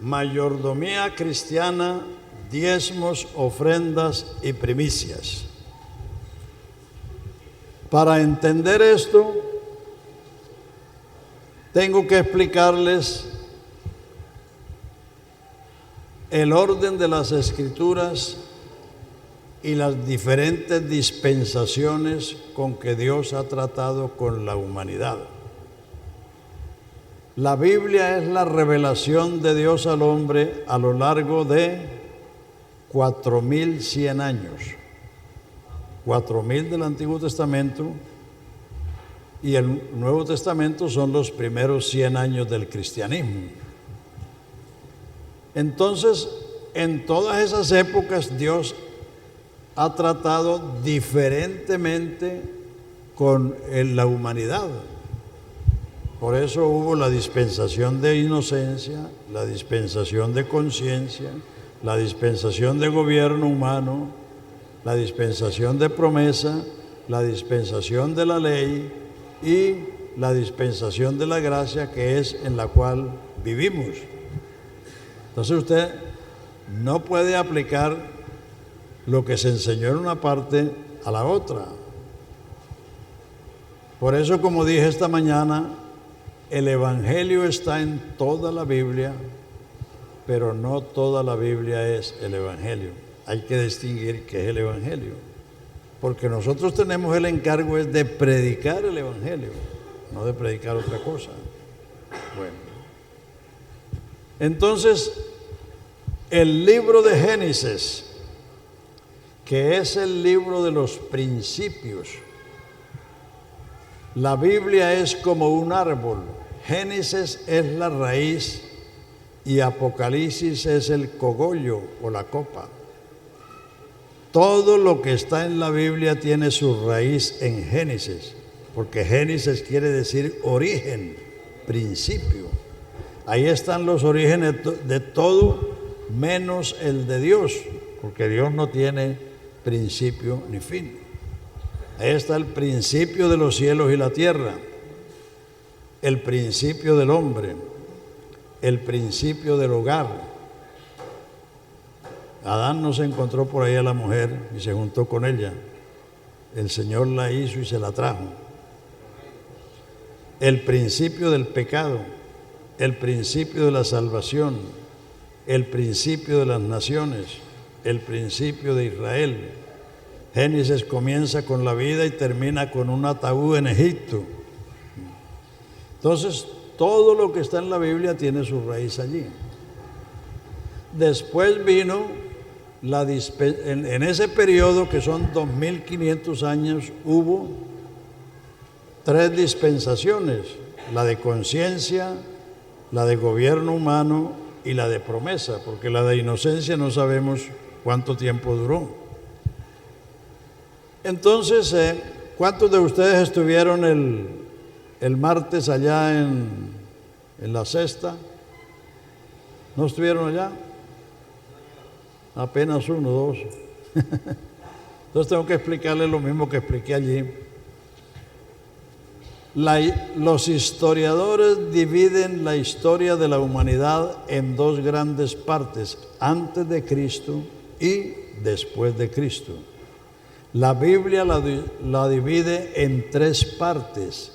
mayordomía cristiana, diezmos, ofrendas y primicias. Para entender esto, tengo que explicarles el orden de las Escrituras y las diferentes dispensaciones con que Dios ha tratado con la humanidad. La Biblia es la revelación de Dios al hombre a lo largo de 4100 años. 4000 del Antiguo Testamento y el Nuevo Testamento son los primeros 100 años del cristianismo. Entonces, en todas esas épocas Dios ha tratado diferentemente con la humanidad. Por eso hubo la dispensación de inocencia, la dispensación de conciencia, la dispensación de gobierno humano, la dispensación de promesa, la dispensación de la ley y la dispensación de la gracia, que es en la cual vivimos. Entonces usted no puede aplicar lo que se enseñó en una parte a la otra. Por eso, como dije esta mañana, el Evangelio está en toda la Biblia, pero no toda la Biblia es el Evangelio. Hay que distinguir qué es el Evangelio, porque nosotros tenemos el encargo de predicar el Evangelio, no de predicar otra cosa. Bueno, entonces el libro de Génesis, que es el libro de los principios, la Biblia es como un árbol. Génesis es la raíz y Apocalipsis es el cogollo o la copa. Todo lo que está en la Biblia tiene su raíz en Génesis, porque Génesis quiere decir origen, principio. Ahí están los orígenes de todo, menos el de Dios, porque Dios no tiene principio ni fin. Ahí está el principio de los cielos y la tierra, el principio del hombre, el principio del hogar. Adán no se encontró por ahí a la mujer y se juntó con ella. El Señor la hizo y se la trajo. El principio del pecado, el principio de la salvación, el principio de las naciones, el principio de Israel. Génesis comienza con la vida y termina con un ataúd en Egipto. Entonces, todo lo que está en la Biblia tiene su raíz allí. Después vino en ese periodo, que son 2500 años, hubo 3 dispensaciones: la de conciencia, la de gobierno humano y la de promesa, porque la de inocencia no sabemos cuánto tiempo duró. Entonces, ¿cuántos de ustedes estuvieron el martes allá en la cesta? ¿No estuvieron allá? Apenas 1, 2. Entonces tengo que explicarles lo mismo que expliqué allí. Los historiadores dividen la historia de la humanidad en 2 grandes partes: antes de Cristo y después de Cristo. La Biblia la divide en 3 partes: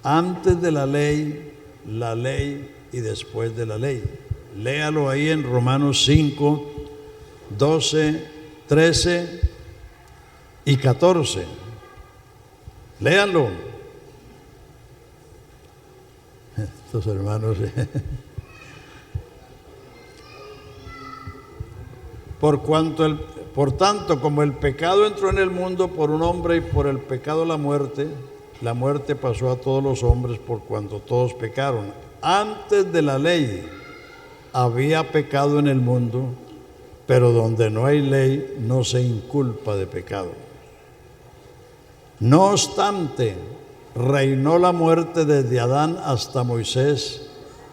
antes de la ley y después de la ley. Léalo ahí en Romanos 5, 12, 13 y 14. Léanlo. Estos hermanos. Por tanto, como el pecado entró en el mundo por un hombre y por el pecado la muerte pasó a todos los hombres por cuanto todos pecaron. Antes de la ley había pecado en el mundo, pero donde no hay ley no se inculpa de pecado. No obstante, reinó la muerte desde Adán hasta Moisés,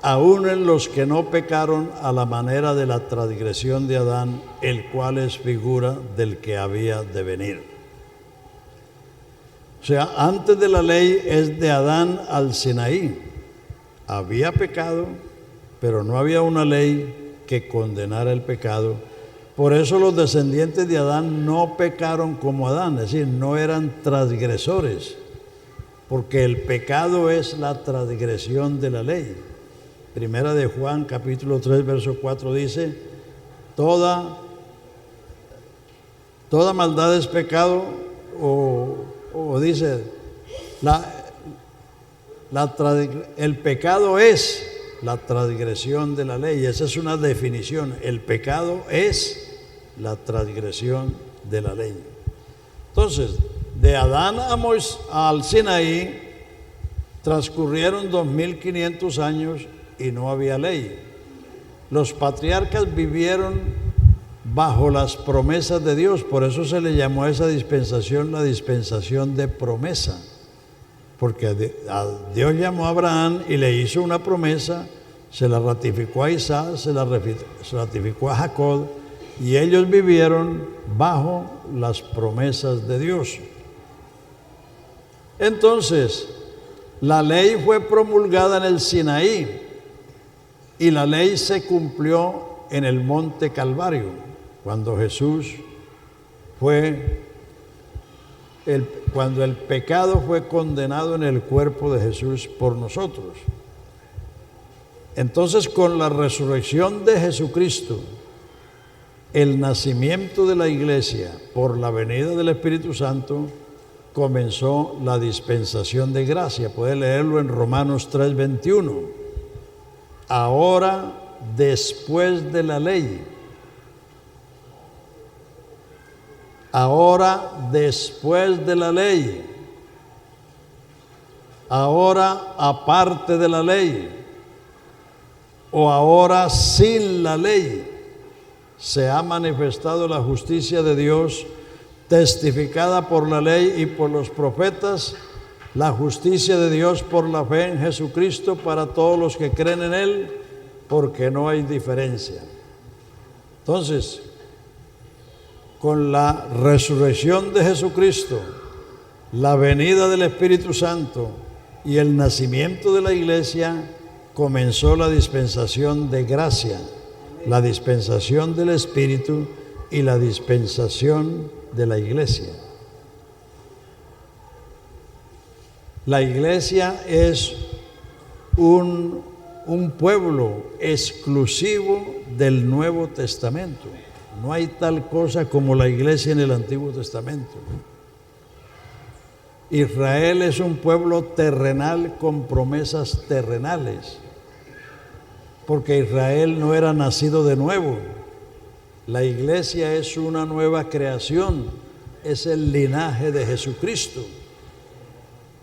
aun en los que no pecaron a la manera de la transgresión de Adán, el cual es figura del que había de venir. O sea, antes de la ley es de Adán al Sinaí. Había pecado, pero no había una ley que condenara el pecado. Por eso los descendientes de Adán no pecaron como Adán, es decir, no eran transgresores, porque el pecado es la transgresión de la ley. Primera de Juan, capítulo 3, verso 4 dice, toda maldad es pecado, o dice, el pecado es la transgresión de la ley. Esa es una definición. El pecado es la transgresión de la ley. Entonces, de Adán al Sinaí transcurrieron 2500 años y no había ley. Los patriarcas vivieron bajo las promesas de Dios, por eso se le llamó a esa dispensación la dispensación de promesa, porque Dios llamó a Abraham y le hizo una promesa, se la ratificó a Isaac, se la ratificó a Jacob, y ellos vivieron bajo las promesas de Dios. Entonces, la ley fue promulgada en el Sinaí y la ley se cumplió en el monte Calvario, cuando cuando el pecado fue condenado en el cuerpo de Jesús por nosotros. Entonces, con la resurrección de Jesucristo, el nacimiento de la iglesia por la venida del Espíritu Santo, comenzó la dispensación de gracia. Puede leerlo en Romanos 3:21. Ahora, después de la ley, ahora después de la ley, ahora aparte de la ley, o ahora sin la ley, se ha manifestado la justicia de Dios, testificada por la ley y por los profetas, la justicia de Dios por la fe en Jesucristo para todos los que creen en Él, porque no hay diferencia. Entonces, con la resurrección de Jesucristo, la venida del Espíritu Santo y el nacimiento de la iglesia, comenzó la dispensación de gracia, la dispensación del Espíritu y la dispensación de la iglesia. La iglesia es un pueblo exclusivo del Nuevo Testamento. No hay tal cosa como la iglesia en el Antiguo Testamento. Israel es un pueblo terrenal con promesas terrenales, porque Israel no era nacido de nuevo. La iglesia es una nueva creación, es el linaje de Jesucristo,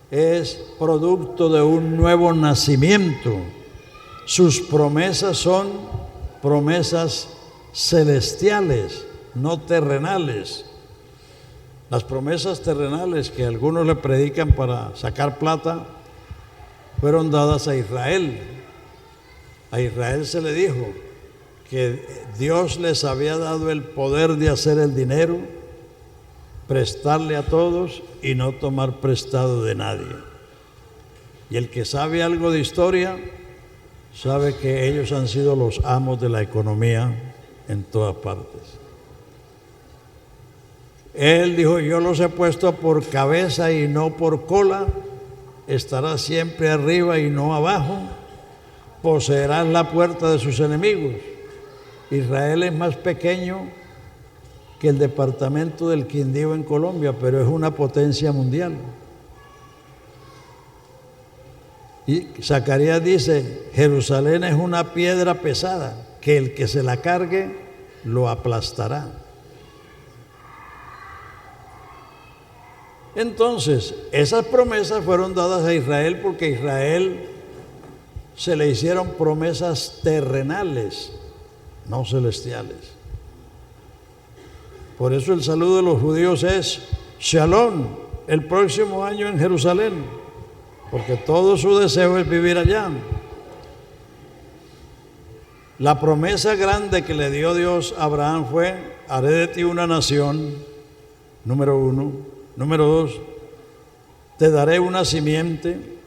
es producto de un nuevo nacimiento. Sus promesas son promesas celestiales, no terrenales. Las promesas terrenales que algunos le predican para sacar plata fueron dadas a Israel. A Israel se le dijo que Dios les había dado el poder de hacer el dinero, prestarle a todos y no tomar prestado de nadie. Y el que sabe algo de historia sabe que ellos han sido los amos de la economía en todas partes. Él dijo: yo los he puesto por cabeza y no por cola, estará siempre arriba y no abajo, poseerán la puerta de sus enemigos. Israel es más pequeño que el departamento del Quindío en Colombia, pero es una potencia mundial. Y Zacarías dice: Jerusalén es una piedra pesada, que el que se la cargue lo aplastará. Entonces, esas promesas fueron dadas a Israel porque a Israel se le hicieron promesas terrenales, no celestiales. Por eso el saludo de los judíos es Shalom, el próximo año en Jerusalén, porque todo su deseo es vivir allá. La promesa grande que le dio Dios a Abraham fue: haré de ti una nación, número 1. Número 2, te daré una simiente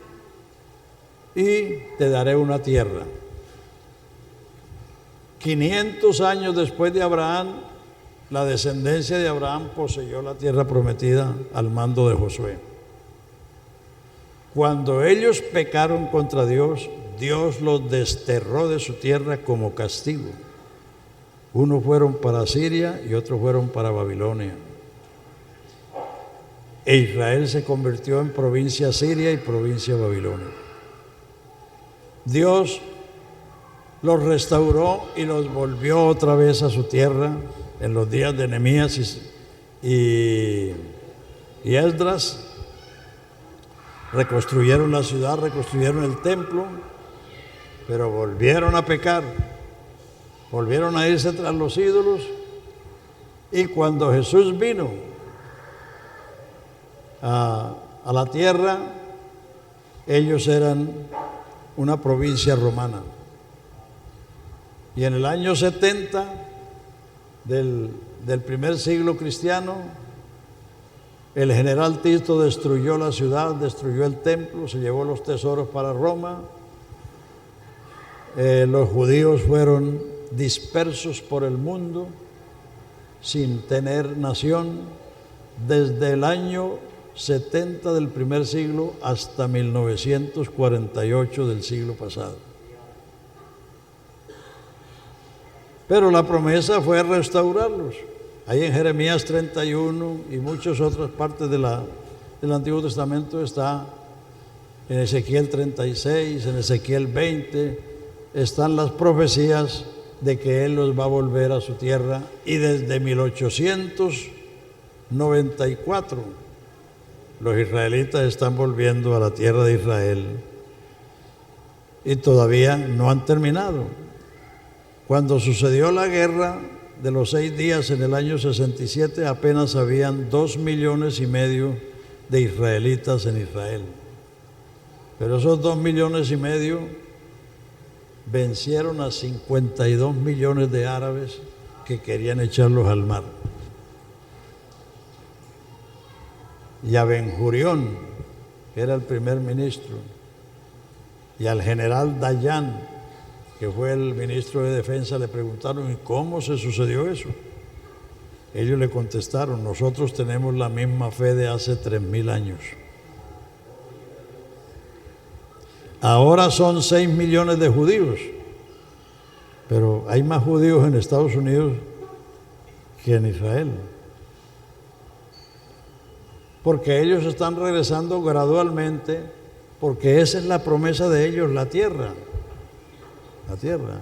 y te daré una tierra. 500 años después de Abraham, la descendencia de Abraham poseyó la tierra prometida al mando de Josué. Cuando ellos pecaron contra Dios, Dios los desterró de su tierra como castigo. Unos fueron para Siria y otros fueron para Babilonia. E Israel se convirtió en provincia siria y provincia babilonia. Dios los restauró y los volvió otra vez a su tierra en los días de Nehemías y Esdras. Reconstruyeron la ciudad, reconstruyeron el templo, pero volvieron a pecar, volvieron a irse tras los ídolos. Y cuando Jesús vino a la tierra, ellos eran una provincia romana. Y en el año 70 del primer siglo cristiano, el general Tito destruyó la ciudad, destruyó el templo, se llevó los tesoros para Roma. Los judíos fueron dispersos por el mundo sin tener nación desde el año 70 del primer siglo hasta 1948 del siglo pasado. Pero la promesa fue restaurarlos. Ahí en Jeremías 31 y muchas otras partes del Antiguo Testamento está, en Ezequiel 36, en Ezequiel 20, están las profecías de que Él los va a volver a su tierra. Y desde 1894 los israelitas están volviendo a la tierra de Israel y todavía no han terminado. Cuando sucedió la guerra de los 6 días en el año 67, apenas habían 2,5 millones de israelitas en Israel. Pero esos 2,5 millones vencieron a 52 millones de árabes que querían echarlos al mar. Y a Ben-Gurión, que era el primer ministro, y al general Dayan, que fue el ministro de Defensa, le preguntaron: ¿y cómo se sucedió eso? Ellos le contestaron: nosotros tenemos la misma fe de hace 3,000 años. Ahora son 6 millones de judíos, pero hay más judíos en Estados Unidos que en Israel, porque ellos están regresando gradualmente, porque esa es la promesa de ellos, la tierra. La tierra.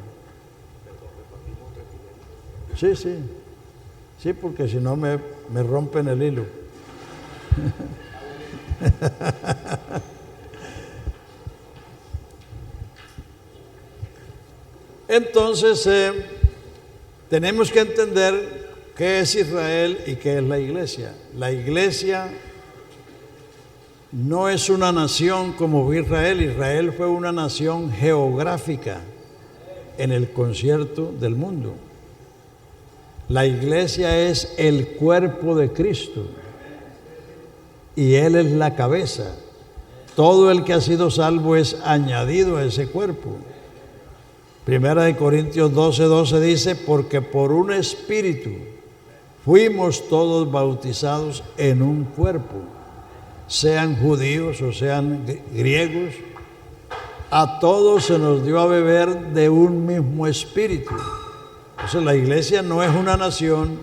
Sí, sí. Sí, porque si no me rompen el hilo. Entonces, tenemos que entender qué es Israel y qué es la iglesia. La iglesia no es una nación como Israel. Israel fue una nación geográfica en el concierto del mundo. La iglesia es el cuerpo de Cristo y Él es la cabeza. Todo el que ha sido salvo es añadido a ese cuerpo. Primera de Corintios 12:12 dice: porque por un espíritu fuimos todos bautizados en un cuerpo, sean judíos o sean griegos, a todos se nos dio a beber de un mismo espíritu. Entonces la iglesia no es una nación,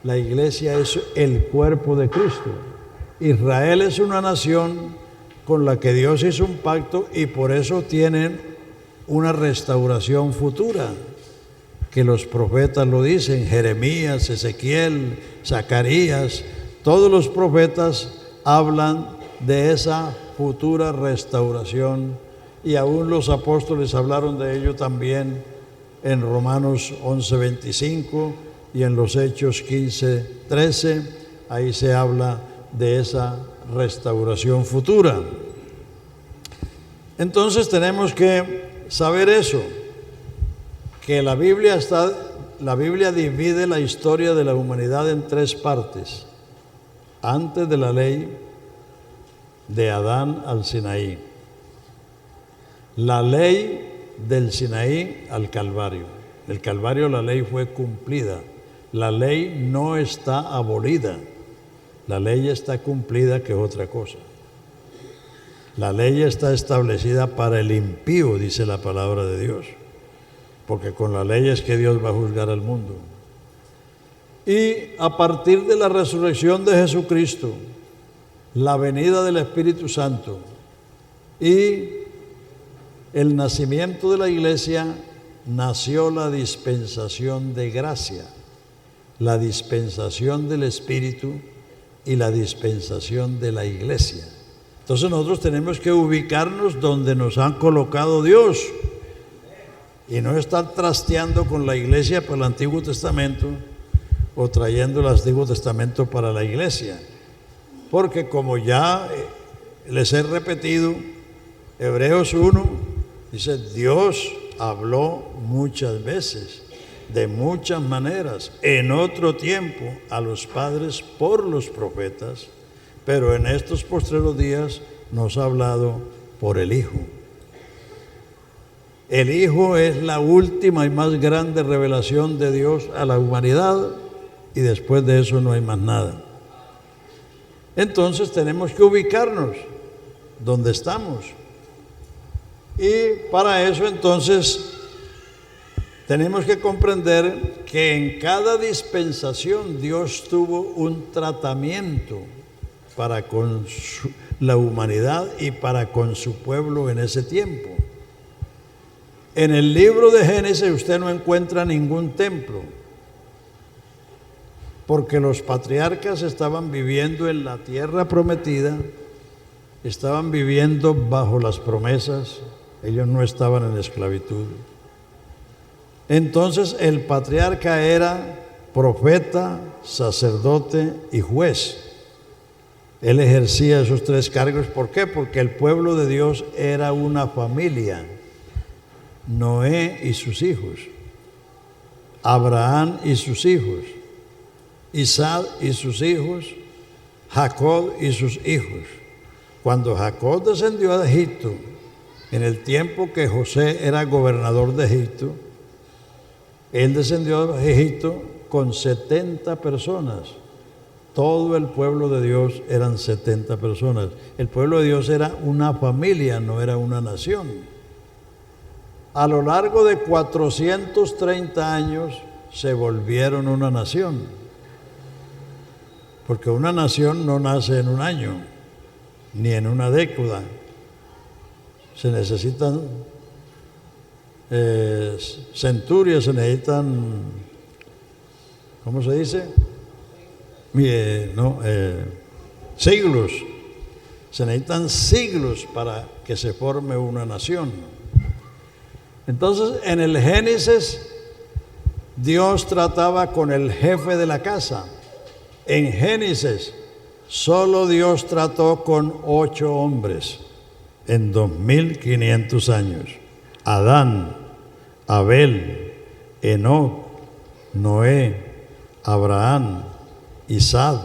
la iglesia es el cuerpo de Cristo. Israel es una nación con la que Dios hizo un pacto y por eso tienen una restauración futura, que los profetas lo dicen: Jeremías, Ezequiel, Zacarías, todos los profetas hablan de esa futura restauración. Y aún los apóstoles hablaron de ello también en Romanos 11:25 y en los Hechos 15:13. Ahí se habla de esa restauración futura. Entonces tenemos que saber eso, que la Biblia divide la historia de la humanidad en 3 partes: antes de la ley, de Adán al Sinaí, la ley del Sinaí al Calvario. El Calvario, la ley fue cumplida. La ley no está abolida. La ley está cumplida, que es otra cosa. La ley está establecida para el impío, dice la palabra de Dios, porque con la ley es que Dios va a juzgar al mundo. Y a partir de la resurrección de Jesucristo, la venida del Espíritu Santo y el nacimiento de la iglesia, nació la dispensación de gracia, la dispensación del Espíritu y la dispensación de la iglesia. Entonces nosotros tenemos que ubicarnos donde nos han colocado Dios y no estar trasteando con la iglesia para el Antiguo Testamento o trayendo el Antiguo Testamento para la iglesia. Porque como ya les he repetido, Hebreos 1 dice, Dios habló muchas veces, de muchas maneras, en otro tiempo a los padres por los profetas, pero en estos postreros días nos ha hablado por el Hijo. El Hijo es la última y más grande revelación de Dios a la humanidad y después de eso no hay más nada. Entonces tenemos que ubicarnos donde estamos. Y para eso entonces tenemos que comprender que en cada dispensación Dios tuvo un tratamiento para con la humanidad y para con su pueblo en ese tiempo. En el libro de Génesis usted no encuentra ningún templo, porque los patriarcas estaban viviendo en la tierra prometida, estaban viviendo bajo las promesas, ellos no estaban en esclavitud. Entonces el patriarca era profeta, sacerdote y juez. Él ejercía esos tres cargos. ¿Por qué? Porque el pueblo de Dios era una familia. Noé y sus hijos, Abraham y sus hijos, Isaac y sus hijos, Jacob y sus hijos. Cuando Jacob descendió de Egipto, en el tiempo que José era gobernador de Egipto, él descendió de Egipto con 70 personas. Todo el pueblo de Dios eran 70 personas. El pueblo de Dios era una familia, no era una nación. A lo largo de 430 años se volvieron una nación, porque una nación no nace en un año, ni en una década. Se necesitan centurias, se necesitan, ¿cómo se dice? Siglos. Se necesitan siglos para que se forme una nación. Entonces, en el Génesis, Dios trataba con el jefe de la casa. En Génesis, solo Dios trató con 8 hombres en 2500 años. Adán, Abel, Enoc, Noé, Abraham, Isaac,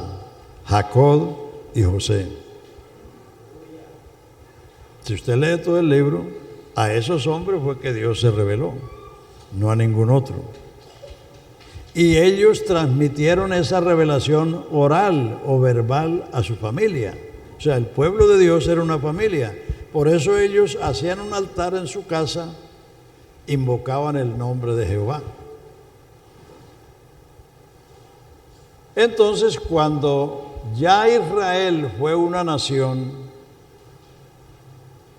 Jacob y José. Si usted lee todo el libro, a esos hombres fue que Dios se reveló, no a ningún otro. Y ellos transmitieron esa revelación oral o verbal a su familia. O sea, el pueblo de Dios era una familia. Por eso ellos hacían un altar en su casa, invocaban el nombre de Jehová. Entonces, cuando ya Israel fue una nación,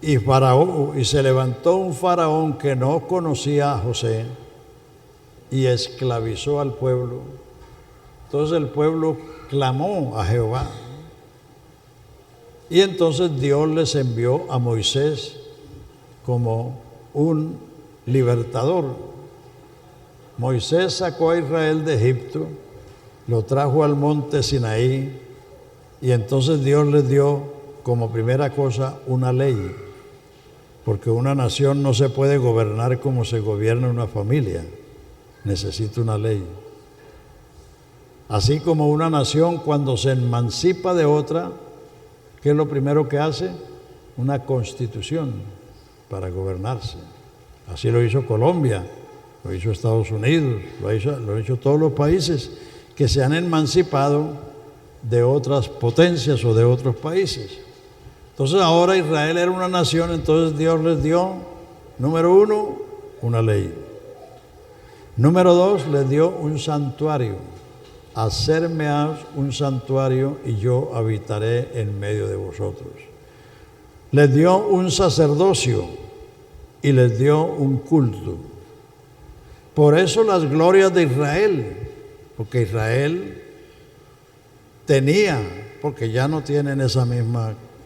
y se levantó un faraón que no conocía a José y esclavizó al pueblo. Entonces el pueblo clamó a Jehová. Y entonces Dios les envió a Moisés como un libertador. Moisés sacó a Israel de Egipto, lo trajo al monte Sinaí, y entonces Dios les dio como primera cosa una ley. Porque una nación no se puede gobernar como se gobierna una familia, necesita una ley. Así como una nación cuando se emancipa de otra, ¿qué es lo primero que hace? Una constitución para gobernarse. Así lo hizo Colombia lo hizo Estados Unidos, lo han hecho todos los países que se han emancipado de otras potencias o de otros países. Entonces ahora Israel era una nación, entonces Dios les dio, número 1, una ley. Número 2, les dio un santuario. Hacerme un santuario y yo habitaré en medio de vosotros. Les dio un sacerdocio y les dio un culto. Por eso las glorias de Israel, porque Israel tenía, porque ya no tienen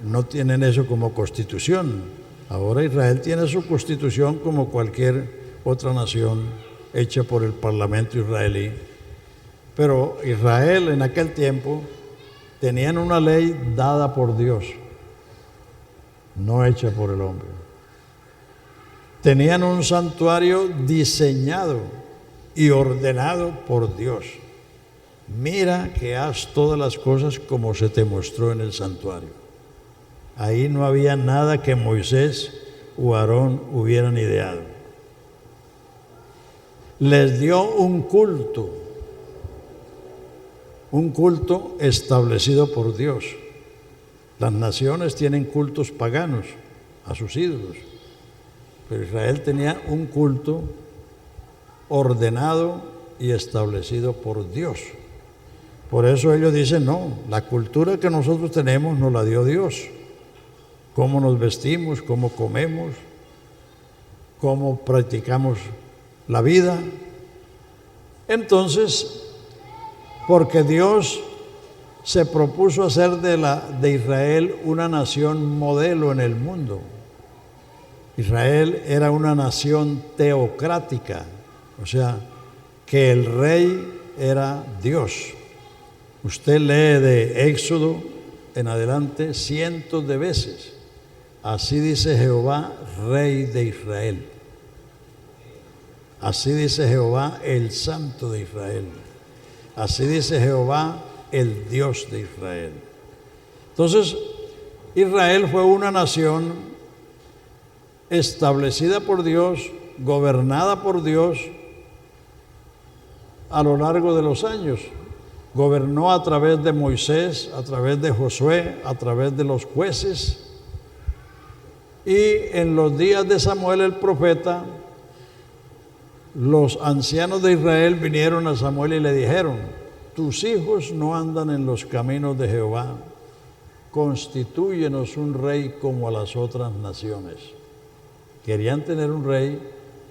no tienen eso como constitución. Ahora Israel tiene su constitución como cualquier otra nación hecha por el parlamento israelí. Pero Israel en aquel tiempo tenían una ley dada por Dios, no hecha por el hombre. Tenían un santuario diseñado y ordenado por Dios. Mira que haz todas las cosas como se te mostró en el santuario. Ahí no había nada que Moisés o Aarón hubieran ideado. Les dio un culto establecido por Dios. Las naciones tienen cultos paganos a sus ídolos, pero Israel tenía un culto ordenado y establecido por Dios. Por eso ellos dicen, no, la cultura que nosotros tenemos nos la dio Dios. Cómo nos vestimos, cómo comemos, cómo practicamos la vida. Entonces, porque Dios se propuso hacer de Israel una nación modelo en el mundo. Israel era una nación teocrática, o sea, que el rey era Dios. Usted lee de Éxodo en adelante cientos de veces. Así dice Jehová, Rey de Israel. Así dice Jehová, el Santo de Israel. Así dice Jehová, el Dios de Israel. Entonces, Israel fue una nación establecida por Dios, gobernada por Dios a lo largo de los años. Gobernó a través de Moisés, a través de Josué, a través de los jueces. Y en los días de Samuel el profeta, los ancianos de Israel vinieron a Samuel y le dijeron: tus hijos no andan en los caminos de Jehová, constitúyenos un rey como a las otras naciones. Querían tener un rey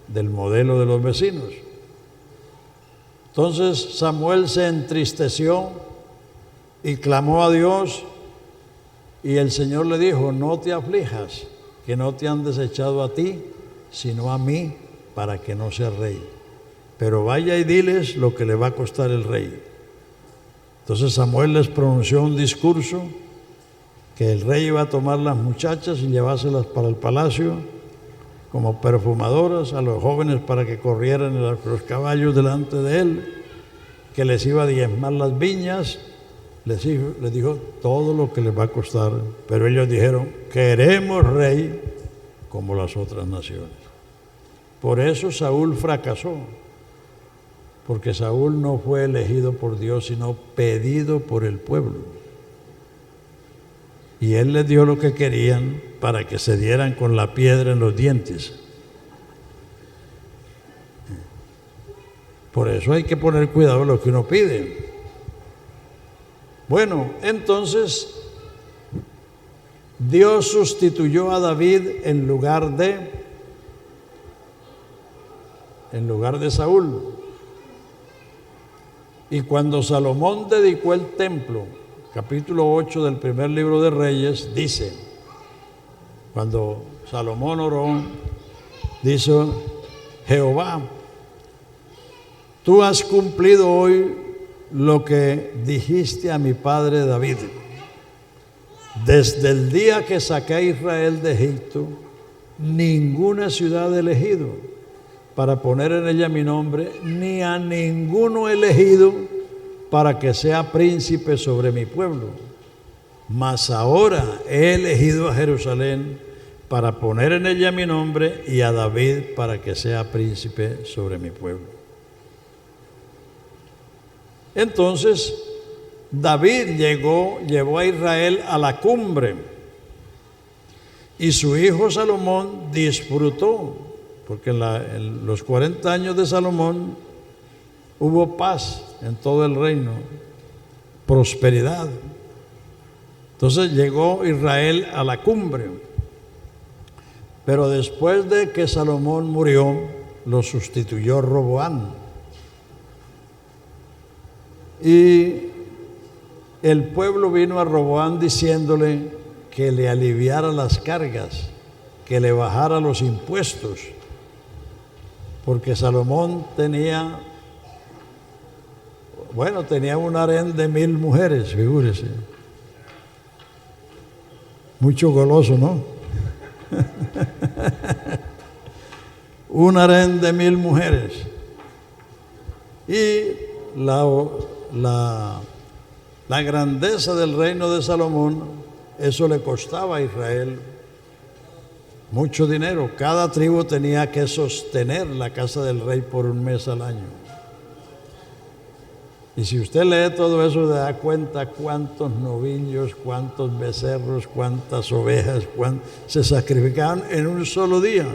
del modelo de los vecinos. Entonces Samuel se entristeció y clamó a Dios, y el Señor le dijo: no te aflijas, que no te han desechado a ti, sino a mí, para que no seas rey. Pero vaya y diles lo que le va a costar el rey. Entonces Samuel les pronunció un discurso que el rey iba a tomar las muchachas y llevárselas para el palacio como perfumadoras, a los jóvenes para que corrieran los caballos delante de él, que les iba a diezmar las viñas. Les dijo todo lo que les va a costar, pero ellos dijeron: queremos rey como las otras naciones. Por eso Saúl fracasó, porque Saúl no fue elegido por Dios, sino pedido por el pueblo. Y él les dio lo que querían para que se dieran con la piedra en los dientes. Por eso hay que poner cuidado en lo que uno pide. Bueno, entonces Dios sustituyó a David en lugar de Saúl. Y cuando Salomón dedicó el templo, capítulo 8 del primer libro de Reyes, dice, cuando Salomón oró, dice: Jehová, tú has cumplido hoy lo que dijiste a mi padre David. Desde el día que saqué a Israel de Egipto, ninguna ciudad he elegido para poner en ella mi nombre, ni a ninguno he elegido para que sea príncipe sobre mi pueblo. Mas ahora he elegido a Jerusalén para poner en ella mi nombre, y a David para que sea príncipe sobre mi pueblo. Entonces David llevó a Israel a la cumbre, y su hijo Salomón disfrutó, porque en los 40 años de Salomón hubo paz en todo el reino, prosperidad. Entonces llegó Israel a la cumbre, pero después de que Salomón murió, lo sustituyó Roboam. Y el pueblo vino a Roboam diciéndole que le aliviara las cargas, que le bajara los impuestos, porque Salomón tenía un harén de 1000 mujeres, figúrese. Mucho goloso, ¿no? Un harén de 1000 mujeres. Y la grandeza del reino de Salomón, eso le costaba a Israel mucho dinero. Cada tribu tenía que sostener la casa del rey por un mes al año. Y si usted lee todo eso, se da cuenta cuántos novillos, cuántos becerros, cuántas ovejas, se sacrificaban en un solo día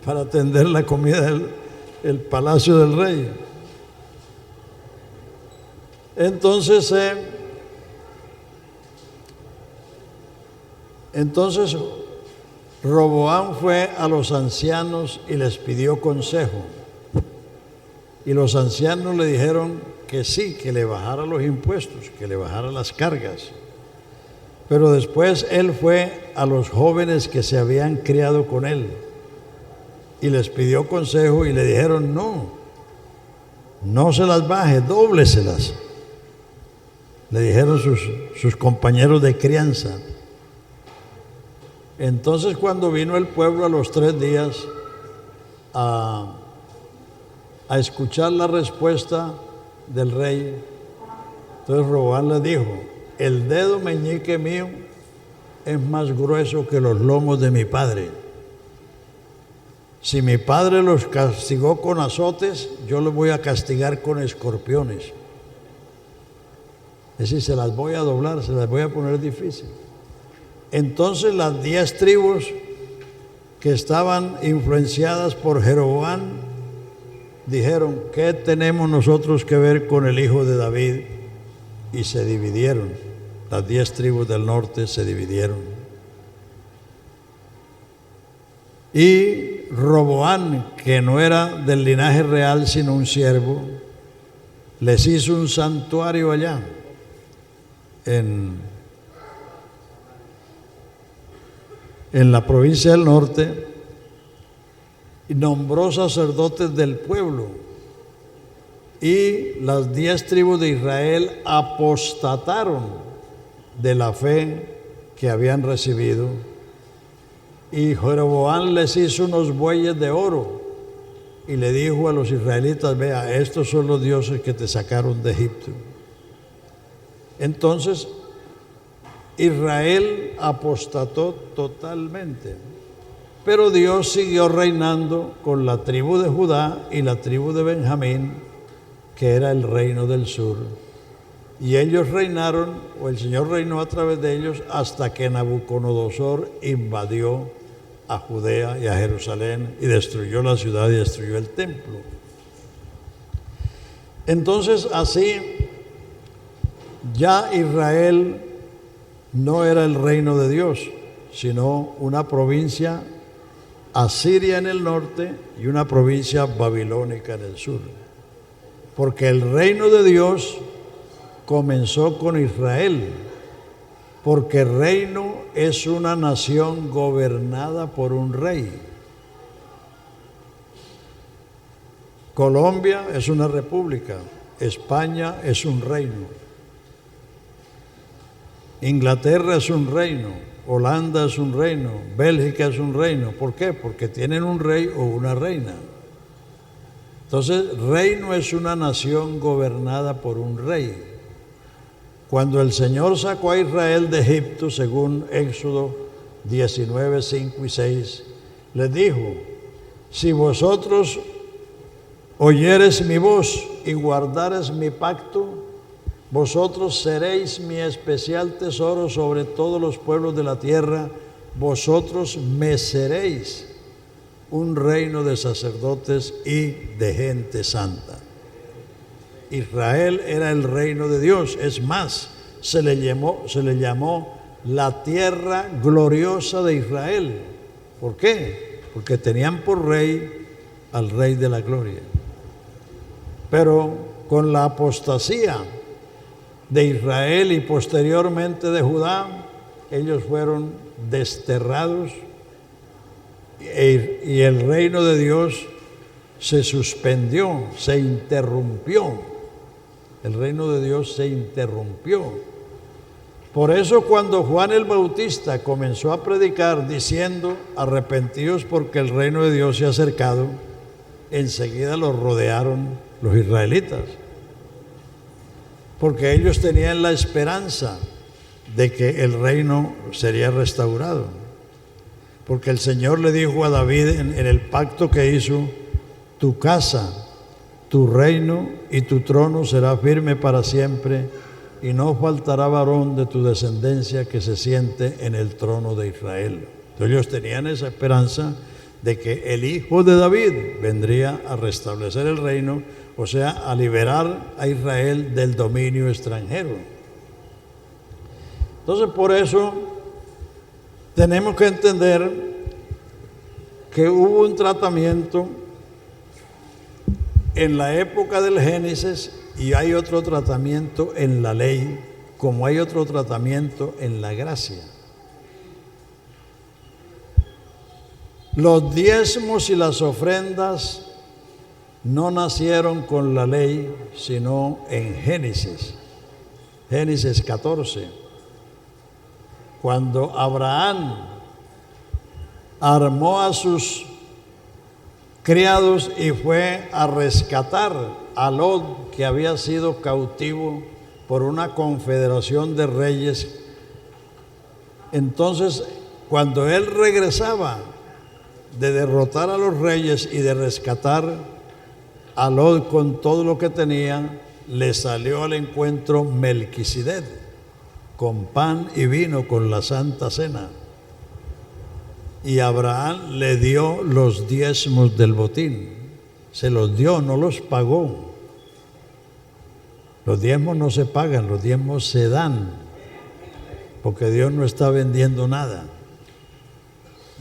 para atender la comida del palacio del rey. Entonces Roboam fue a los ancianos y les pidió consejo. Y los ancianos le dijeron que sí, que le bajara los impuestos, que le bajara las cargas. Pero después él fue a los jóvenes que se habían criado con él y les pidió consejo, y le dijeron: no se las baje, dóbleselas. Le dijeron sus compañeros de crianza. Entonces, cuando vino el pueblo a los 3 días a escuchar la respuesta del rey, entonces Roboam le dijo: el dedo meñique mío es más grueso que los lomos de mi padre. Si mi padre los castigó con azotes, yo los voy a castigar con escorpiones. Es decir, se las voy a doblar, se las voy a poner difícil. Entonces las 10 tribus que estaban influenciadas por Jeroboam dijeron: ¿qué tenemos nosotros que ver con el hijo de David? Y se dividieron. Las 10 tribus del norte se dividieron. Y Roboam, que no era del linaje real sino un siervo, les hizo un santuario allá en la provincia del norte, y nombró sacerdotes del pueblo. Y las 10 tribus de Israel apostataron de la fe que habían recibido, y Jeroboam les hizo unos bueyes de oro y le dijo a los israelitas: vea, estos son los dioses que te sacaron de Egipto. Entonces Israel apostató totalmente, pero Dios siguió reinando con la tribu de Judá y la tribu de Benjamín, que era el reino del sur. Y ellos reinaron, o el Señor reinó a través de ellos, hasta que Nabucodonosor invadió a Judea y a Jerusalén y destruyó la ciudad y destruyó el templo. Entonces, así ya Israel no era el reino de Dios, sino una provincia asiria en el norte y una provincia babilónica en el sur. Porque el reino de Dios comenzó con Israel, porque el reino es una nación gobernada por un rey. Colombia es una república, España es un reino, Inglaterra es un reino, Holanda es un reino, Bélgica es un reino. ¿Por qué? Porque tienen un rey o una reina. Entonces, reino es una nación gobernada por un rey. Cuando el Señor sacó a Israel de Egipto, según Éxodo 19, 5 y 6, les dijo: si vosotros oyeres mi voz y guardares mi pacto, vosotros seréis mi especial tesoro sobre todos los pueblos de la tierra, vosotros me seréis un reino de sacerdotes y de gente santa. Israel era el reino de Dios. Es más, se le llamó la tierra gloriosa de Israel. ¿Por qué? Porque tenían por rey al Rey de la Gloria. Pero con la apostasía de Israel y posteriormente de Judá, ellos fueron desterrados y el reino de Dios se suspendió, se interrumpió. El reino de Dios se interrumpió. Por eso cuando Juan el Bautista comenzó a predicar diciendo: arrepentidos porque el reino de Dios se ha acercado, enseguida los rodearon los israelitas, porque ellos tenían la esperanza de que el reino sería restaurado. Porque el Señor le dijo a David en el pacto que hizo: tu casa, tu reino y tu trono será firme para siempre, y no faltará varón de tu descendencia que se siente en el trono de Israel. Entonces ellos tenían esa esperanza de que el hijo de David vendría a restablecer el reino, o sea, a liberar a Israel del dominio extranjero. Entonces, por eso tenemos que entender que hubo un tratamiento en la época del Génesis y hay otro tratamiento en la ley, como hay otro tratamiento en la gracia. Los diezmos y las ofrendas no nacieron con la ley, sino en Génesis 14. Cuando Abraham armó a sus criados y fue a rescatar a Lot, que había sido cautivo por una confederación de reyes. Entonces, cuando él regresaba de derrotar a los reyes y de rescatar a Lot con todo lo que tenía, le salió al encuentro Melquisedec con pan y vino, con la Santa Cena. Y Abraham le dio los diezmos del botín. Se los dio, no los pagó. Los diezmos no se pagan, los diezmos se dan, porque Dios no está vendiendo nada.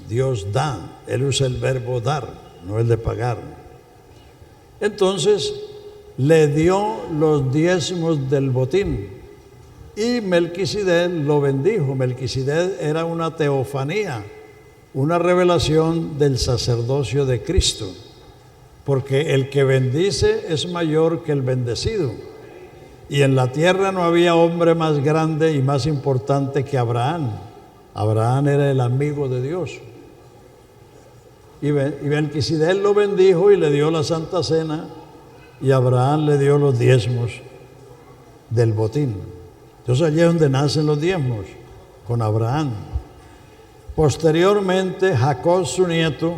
Dios da, Él usa el verbo dar, no el de pagar. Entonces le dio los diezmos del botín y Melquisedec lo bendijo. Melquisedec era una teofanía, una revelación del sacerdocio de Cristo, porque el que bendice es mayor que el bendecido. Y en la tierra no había hombre más grande y más importante que Abraham. Abraham era el amigo de Dios. Y Melquisedec lo bendijo y le dio la Santa Cena, y Abraham le dio los diezmos del botín. Entonces allí es donde nacen los diezmos, con Abraham. Posteriormente Jacob, su nieto,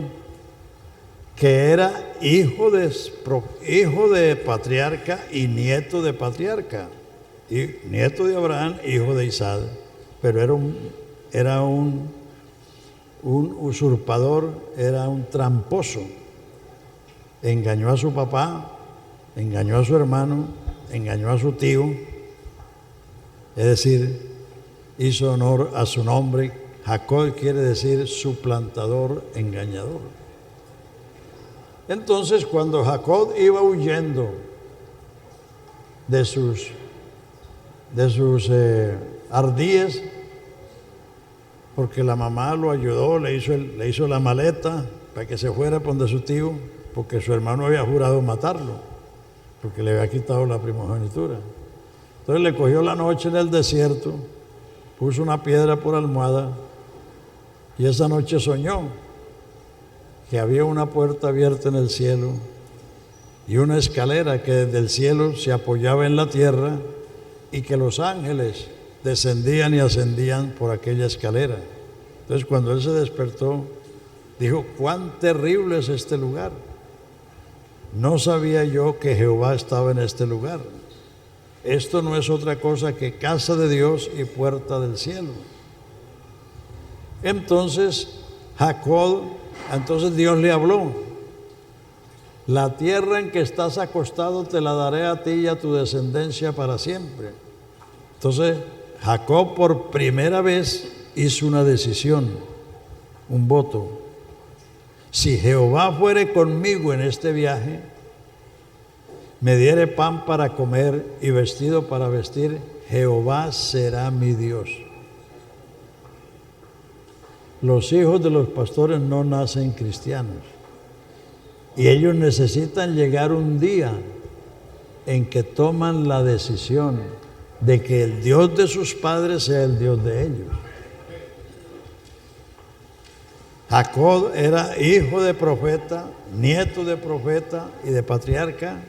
que era hijo de patriarca y nieto de patriarca, y nieto de Abraham, hijo de Isaac, pero era un usurpador, era un tramposo. Engañó a su papá, engañó a su hermano, engañó a su tío, es decir, hizo honor a su nombre. Jacob quiere decir suplantador, engañador. Entonces, cuando Jacob iba huyendo de sus ardíes, porque la mamá lo ayudó, le hizo la maleta para que se fuera por donde su tío, porque su hermano había jurado matarlo, porque le había quitado la primogenitura. Entonces le cogió la noche en el desierto, puso una piedra por almohada, y esa noche soñó que había una puerta abierta en el cielo y una escalera que desde el cielo se apoyaba en la tierra, y que los ángeles descendían y ascendían por aquella escalera. Entonces cuando él se despertó, dijo: cuán terrible es este lugar. No sabía yo que Jehová estaba en este lugar. Esto no es otra cosa que casa de Dios y puerta del cielo. Entonces Dios le habló: la tierra en que estás acostado te la daré a ti y a tu descendencia para siempre. Entonces Jacob por primera vez hizo una decisión, un voto. Si Jehová fuere conmigo en este viaje, me diere pan para comer y vestido para vestir, Jehová será mi Dios. Los hijos de los pastores no nacen cristianos y ellos necesitan llegar un día en que toman la decisión de que el Dios de sus padres sea el Dios de ellos. Jacob era hijo de profeta, nieto de profeta y de patriarca,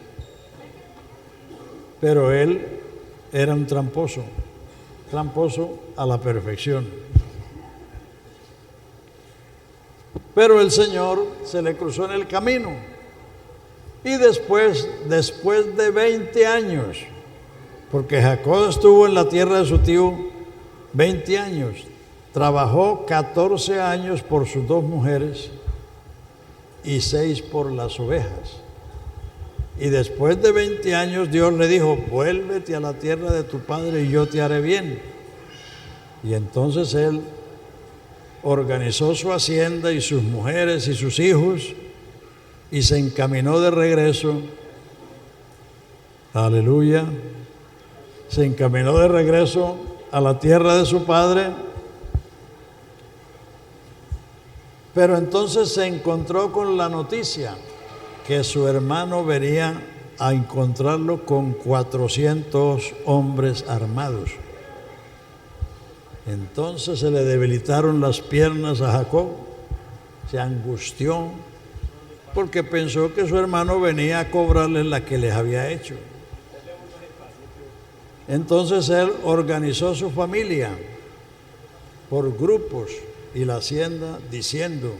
pero él era un tramposo a la perfección. Pero el Señor se le cruzó en el camino y después de 20 años, porque Jacob estuvo en la tierra de su tío 20 años, trabajó 14 años por sus 2 mujeres y 6 por las ovejas. Y después de 20 años Dios le dijo: vuélvete a la tierra de tu padre y yo te haré bien. Y entonces él organizó su hacienda y sus mujeres y sus hijos y se encaminó de regreso. Aleluya. Se encaminó de regreso a la tierra de su padre. Pero entonces se encontró con la noticia que su hermano venía a encontrarlo con 400 hombres armados. Entonces se le debilitaron las piernas a Jacob, se angustió porque pensó que su hermano venía a cobrarle la que les había hecho. Entonces él organizó su familia por grupos y la hacienda diciendo: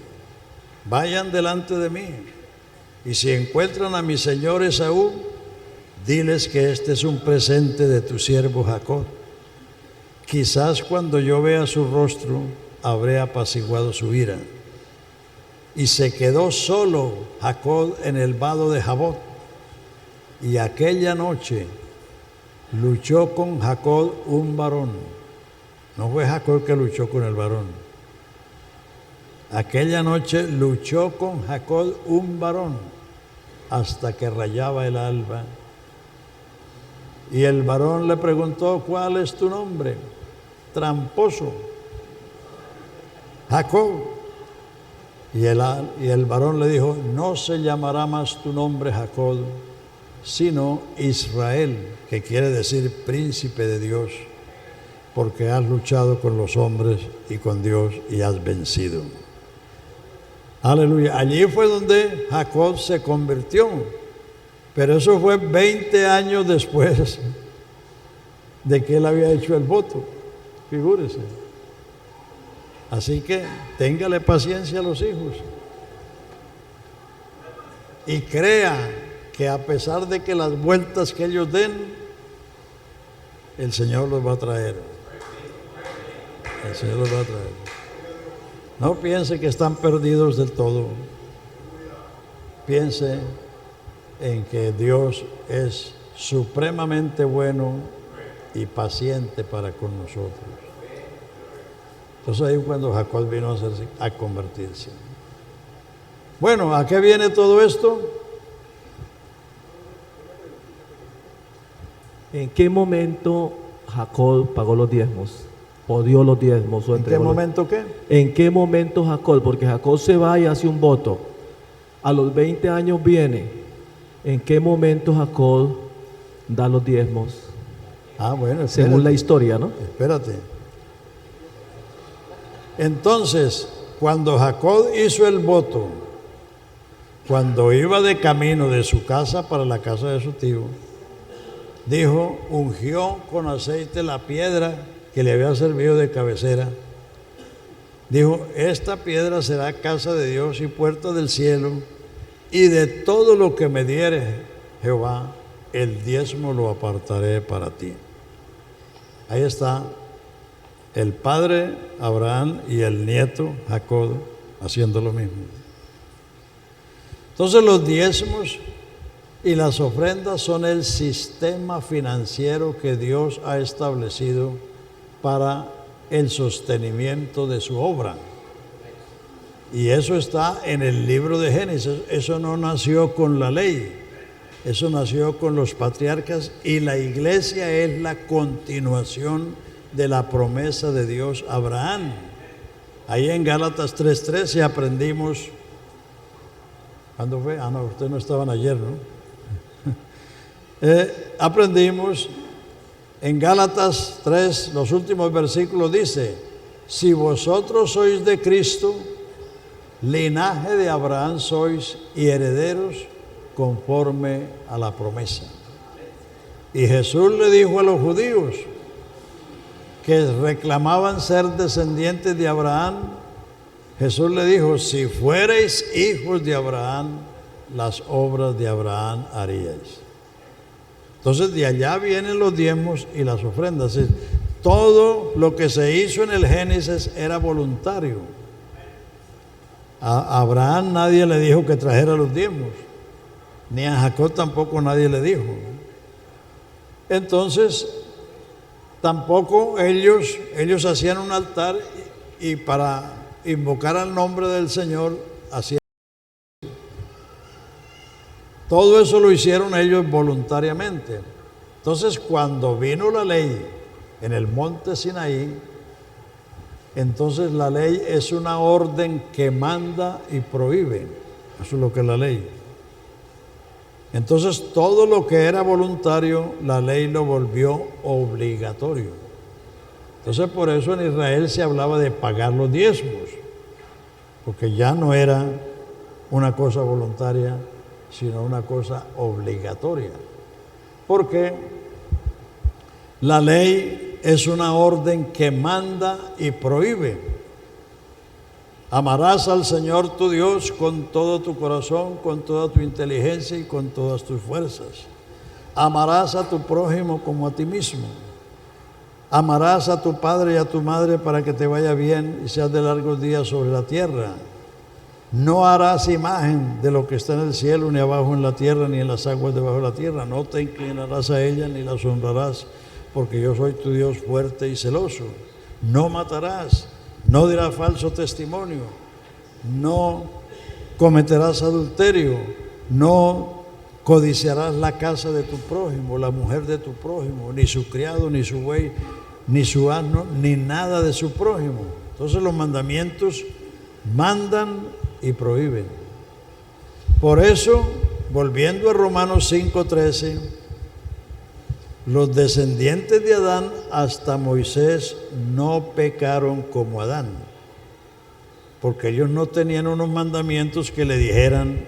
vayan delante de mí, y si encuentran a mi señor Esaú, diles que este es un presente de tu siervo Jacob. Quizás cuando yo vea su rostro habré apaciguado su ira. Y se quedó solo Jacob en el vado de Jabot, y aquella noche luchó con Jacob un varón. No fue Jacob que luchó con el varón. Aquella noche luchó con Jacob un varón hasta que rayaba el alba. Y el varón le preguntó: ¿cuál es tu nombre? Tramposo. Jacob. Y el varón le dijo: no se llamará más tu nombre Jacob, sino Israel, que quiere decir príncipe de Dios, porque has luchado con los hombres y con Dios y has vencido. Aleluya. Allí fue donde Jacob se convirtió, pero eso fue 20 años después de que él había hecho el voto. Figúrese. Así que téngale paciencia a los hijos y crea que a pesar de que las vueltas que ellos den, el Señor los va a traer. El Señor los va a traer. No piense que están perdidos del todo. Piense en que Dios es supremamente bueno y paciente para con nosotros. Entonces ahí cuando Jacob vino a convertirse. Bueno, ¿a qué viene todo esto? ¿En qué momento Jacob pagó los diezmos? ¿O dio los diezmos? ¿O ¿En qué momento qué? ¿En qué momento Jacob? Porque Jacob se va y hace un voto. A los 20 años viene. ¿En qué momento Jacob da los diezmos? Ah, bueno, espérate. Según la historia, ¿no? Espérate. Entonces, cuando Jacob hizo el voto, cuando iba de camino de su casa para la casa de su tío, dijo: ungió con aceite la piedra que le había servido de cabecera dijo, esta piedra será casa de Dios y puerta del cielo, y de todo lo que me diere Jehová, el diezmo lo apartaré para ti. Ahí está el padre Abraham y el nieto Jacob haciendo lo mismo. Entonces los diezmos y las ofrendas son el sistema financiero que Dios ha establecido para el sostenimiento de su obra. Y eso está en el libro de Génesis. Eso no nació con la ley, eso nació con los patriarcas, y la iglesia es la continuación de la promesa de Dios a Abraham. Ahí en Gálatas 3:13 aprendimos. ¿Cuándo fue? No, ustedes no estaban ayer, ¿no? Aprendimos en Gálatas 3, los últimos versículos dice, si vosotros sois de Cristo, linaje de Abraham sois y herederos conforme a la promesa. Y Jesús le dijo a los judíos que reclamaban ser descendientes de Abraham, Jesús le dijo, si fuereis hijos de Abraham, las obras de Abraham haríais. Entonces de allá vienen los diezmos y las ofrendas. Todo lo que se hizo en el Génesis era voluntario. A Abraham nadie le dijo que trajera los diezmos, ni a Jacob tampoco nadie le dijo. Entonces tampoco ellos hacían un altar y para invocar al nombre del Señor hacían. Todo eso lo hicieron ellos voluntariamente. Entonces, cuando vino la ley en el monte Sinaí, entonces la ley es una orden que manda y prohíbe. Eso es lo que es la ley. Entonces, todo lo que era voluntario, la ley lo volvió obligatorio. Entonces, por eso en Israel se hablaba de pagar los diezmos, porque ya no era una cosa voluntaria, sino una cosa obligatoria. Porque la ley es una orden que manda y prohíbe. Amarás al Señor tu Dios con todo tu corazón, con toda tu inteligencia y con todas tus fuerzas. Amarás a tu prójimo como a ti mismo. Amarás a tu padre y a tu madre para que te vaya bien y seas de largos días sobre la tierra. No harás imagen de lo que está en el cielo, ni abajo en la tierra, ni en las aguas debajo de la tierra. No te inclinarás a ella, ni las honrarás, porque yo soy tu Dios fuerte y celoso. No matarás, no dirás falso testimonio, no cometerás adulterio, no codiciarás la casa de tu prójimo, la mujer de tu prójimo, ni su criado, ni su buey, ni su asno, ni nada de su prójimo. Entonces los mandamientos mandan y prohíben. Por eso, volviendo a Romanos 5:13, los descendientes de Adán hasta Moisés no pecaron como Adán, porque ellos no tenían unos mandamientos que le dijeran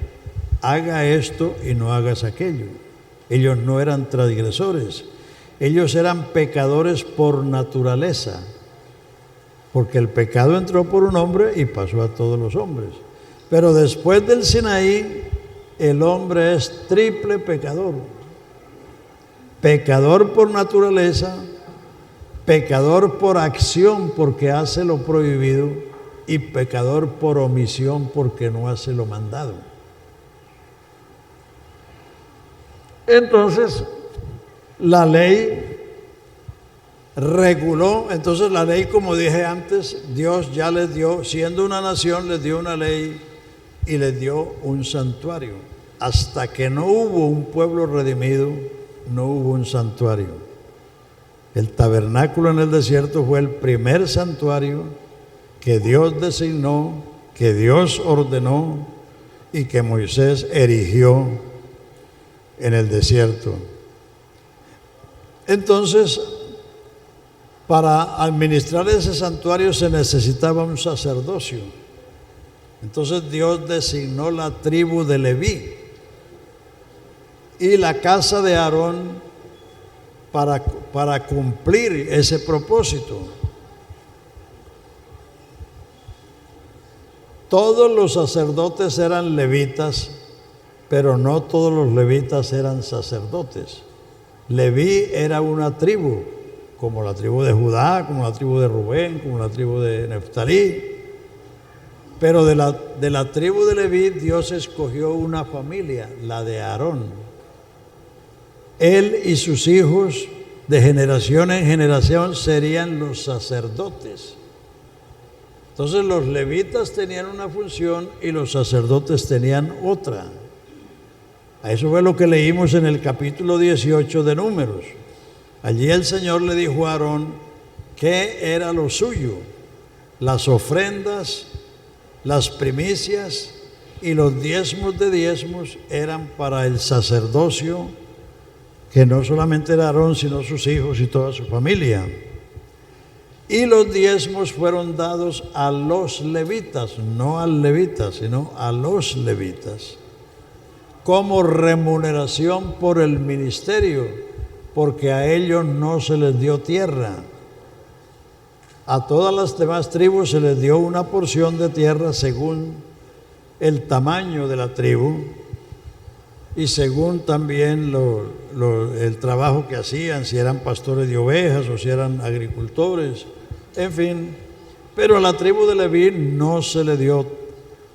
haga esto y no hagas aquello. Ellos no eran transgresores, ellos eran pecadores por naturaleza, porque el pecado entró por un hombre y pasó a todos los hombres. Pero después del Sinaí, el hombre es triple pecador. Pecador por naturaleza, pecador por acción porque hace lo prohibido y pecador por omisión porque no hace lo mandado. Entonces, la ley reguló, entonces la ley, como dije antes, Dios ya les dio, siendo una nación, les dio una ley y les dio un santuario. Hasta que no hubo un pueblo redimido, no hubo un santuario. El tabernáculo en el desierto fue el primer santuario que Dios designó, que Dios ordenó y que Moisés erigió en el desierto. Entonces, para administrar ese santuario se necesitaba un sacerdocio. Entonces Dios designó la tribu de Leví y la casa de Aarón para cumplir ese propósito. todos los sacerdotes eran levitas, pero no todos los levitas eran sacerdotes. Leví era una tribu, como la tribu de Judá, como la tribu de Rubén, como la tribu de Neftalí. Pero de la tribu de Leví, Dios escogió una familia, la de Aarón. Él y sus hijos, de generación en generación, serían los sacerdotes. Entonces los levitas tenían una función y los sacerdotes tenían otra. A eso fue lo que leímos en el capítulo 18 de Números. Allí el Señor le dijo a Aarón qué era lo suyo: las ofrendas, las primicias y los diezmos de diezmos eran para el sacerdocio, que no solamente era Aarón, sino sus hijos y toda su familia. Y los diezmos fueron dados a los levitas, no al levita, sino a los levitas, como remuneración por el ministerio, porque a ellos no se les dio tierra. A todas las demás tribus se les dio una porción de tierra según el tamaño de la tribu y según también el trabajo que hacían, si eran pastores de ovejas o si eran agricultores, en fin. Pero a la tribu de Leví no se le dio,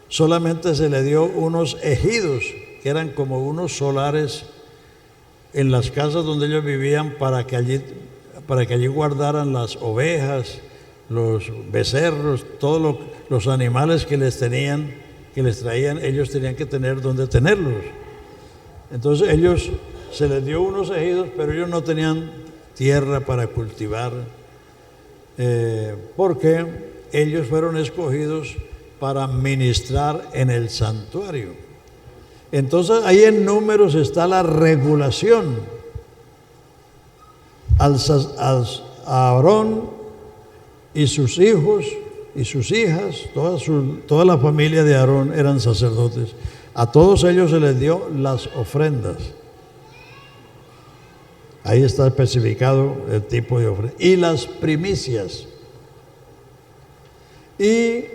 solamente se le dio unos ejidos, que eran como unos solares en las casas donde ellos vivían, para que allí guardaran las ovejas, los becerros, todos los animales que les traían, ellos tenían que tener donde tenerlos. Entonces ellos, se les dio unos ejidos, pero ellos no tenían tierra para cultivar, porque ellos fueron escogidos para ministrar en el santuario. Entonces ahí en Números está la regulación. A Aarón y sus hijos y sus hijas, toda la familia de Aarón eran sacerdotes. A todos ellos se les dio las ofrendas. Ahí está especificado el tipo de ofrenda. Y las primicias. Y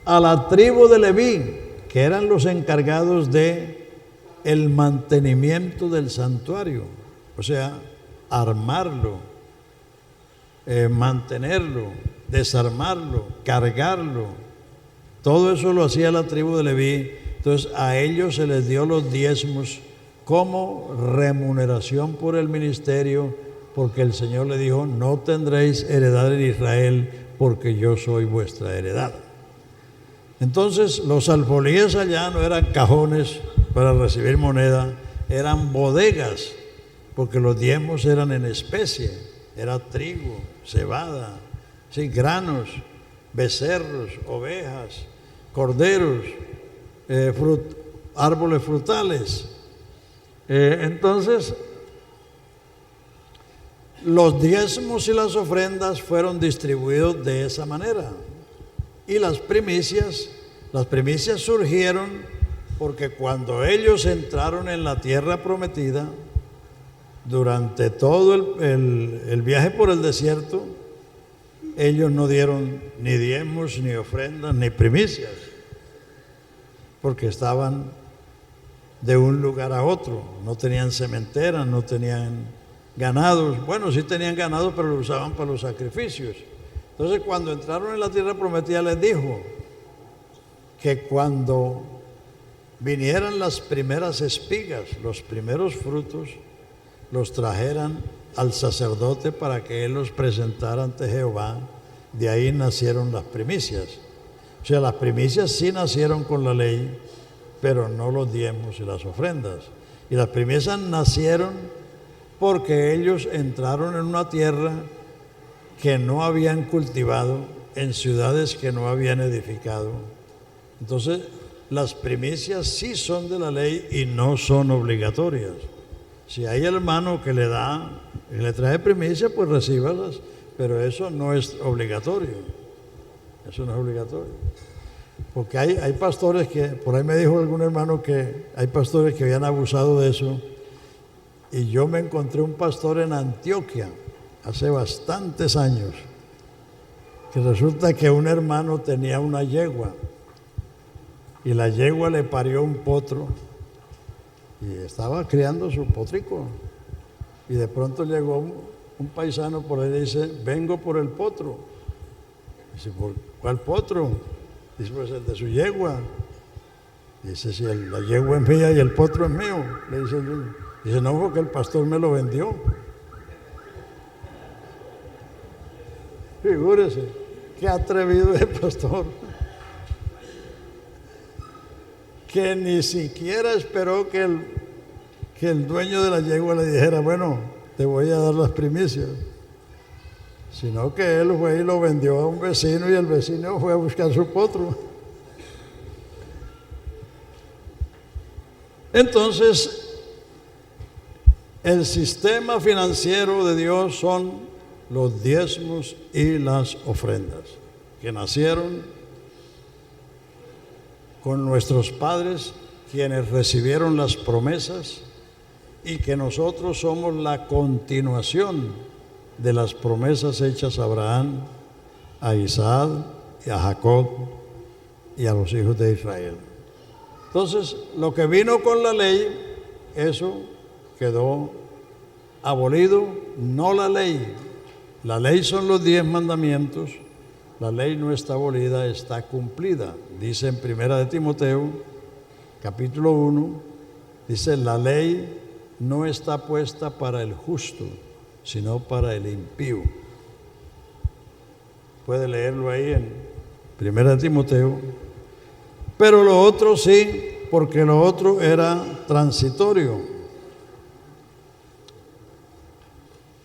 a la tribu de Leví, que eran los encargados de el mantenimiento del santuario, o sea, armarlo, mantenerlo, desarmarlo, cargarlo, todo eso lo hacía la tribu de Leví. Entonces a ellos se les dio los diezmos como remuneración por el ministerio, porque el Señor le dijo: no tendréis heredad en Israel, porque yo soy vuestra heredad. Entonces los alfolíes allá no eran cajones para recibir moneda, eran bodegas, porque los diezmos eran en especie, era trigo, cebada, sí, granos, becerros, ovejas, corderos, árboles frutales. Entonces los diezmos y las ofrendas fueron distribuidos de esa manera. Y las primicias surgieron porque cuando ellos entraron en la tierra prometida, durante todo el viaje por el desierto, ellos no dieron ni diezmos, ni ofrendas, ni primicias, porque estaban de un lugar a otro, no tenían cementeras, no tenían ganados. Bueno, sí tenían ganados, pero lo usaban para los sacrificios. Entonces, cuando entraron en la tierra prometida, les dijo que cuando vinieran las primeras espigas, los primeros frutos, los trajeran al sacerdote para que él los presentara ante Jehová. De ahí nacieron las primicias. O sea, las primicias sí nacieron con la ley, pero no los diezmos y las ofrendas. Y las primicias nacieron porque ellos entraron en una tierra que no habían cultivado, en ciudades que no habían edificado. Entonces, las primicias sí son de la ley y no son obligatorias. Si hay hermano que le trae primicia, pues recíbalas, pero eso no es obligatorio. Eso no es obligatorio. Porque hay pastores que, por ahí me dijo algún hermano que hay pastores que habían abusado de eso. Y yo me encontré un pastor en Antioquia hace bastantes años, que resulta que un hermano tenía una yegua y la yegua le parió un potro y estaba criando su potrico. Y de pronto llegó un paisano por ahí y dice: vengo por el potro. Dice: ¿por cuál potro? Dice: pues el de su yegua. Dice: si la yegua es mía y el potro es mío. Le dice el dueño. Dice: no, porque el pastor me lo vendió. Figúrese, qué atrevido es el pastor, que ni siquiera esperó que el dueño de la yegua le dijera: bueno, te voy a dar las primicias, sino que él fue y lo vendió a un vecino y el vecino fue a buscar su potro. Entonces, el sistema financiero de Dios son los diezmos y las ofrendas, que nacieron con nuestros padres, quienes recibieron las promesas, y que nosotros somos la continuación de las promesas hechas a Abraham, a Isaac y a Jacob y a los hijos de Israel. Entonces, lo que vino con la ley, eso quedó abolido. No la ley. La ley son los 10 mandamientos. La ley no está abolida, está cumplida. Dice en 1 de Timoteo, capítulo 1, dice: la ley no está puesta para el justo, sino para el impío. Puede leerlo ahí en 1 de Timoteo. Pero lo otro sí, porque lo otro era transitorio.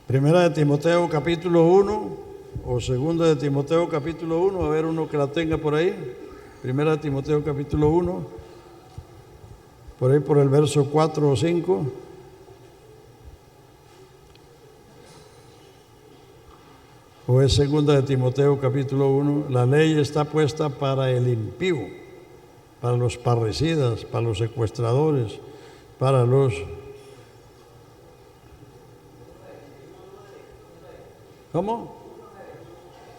1 de Timoteo capítulo 1 o 2 de Timoteo capítulo 1, a ver uno que la tenga por ahí. 1 de Timoteo capítulo 1, por ahí por el verso 4 o 5. O es 2 de Timoteo capítulo 1. La ley está puesta para el impío, para los parricidas, para los secuestradores, para los... ¿Cómo?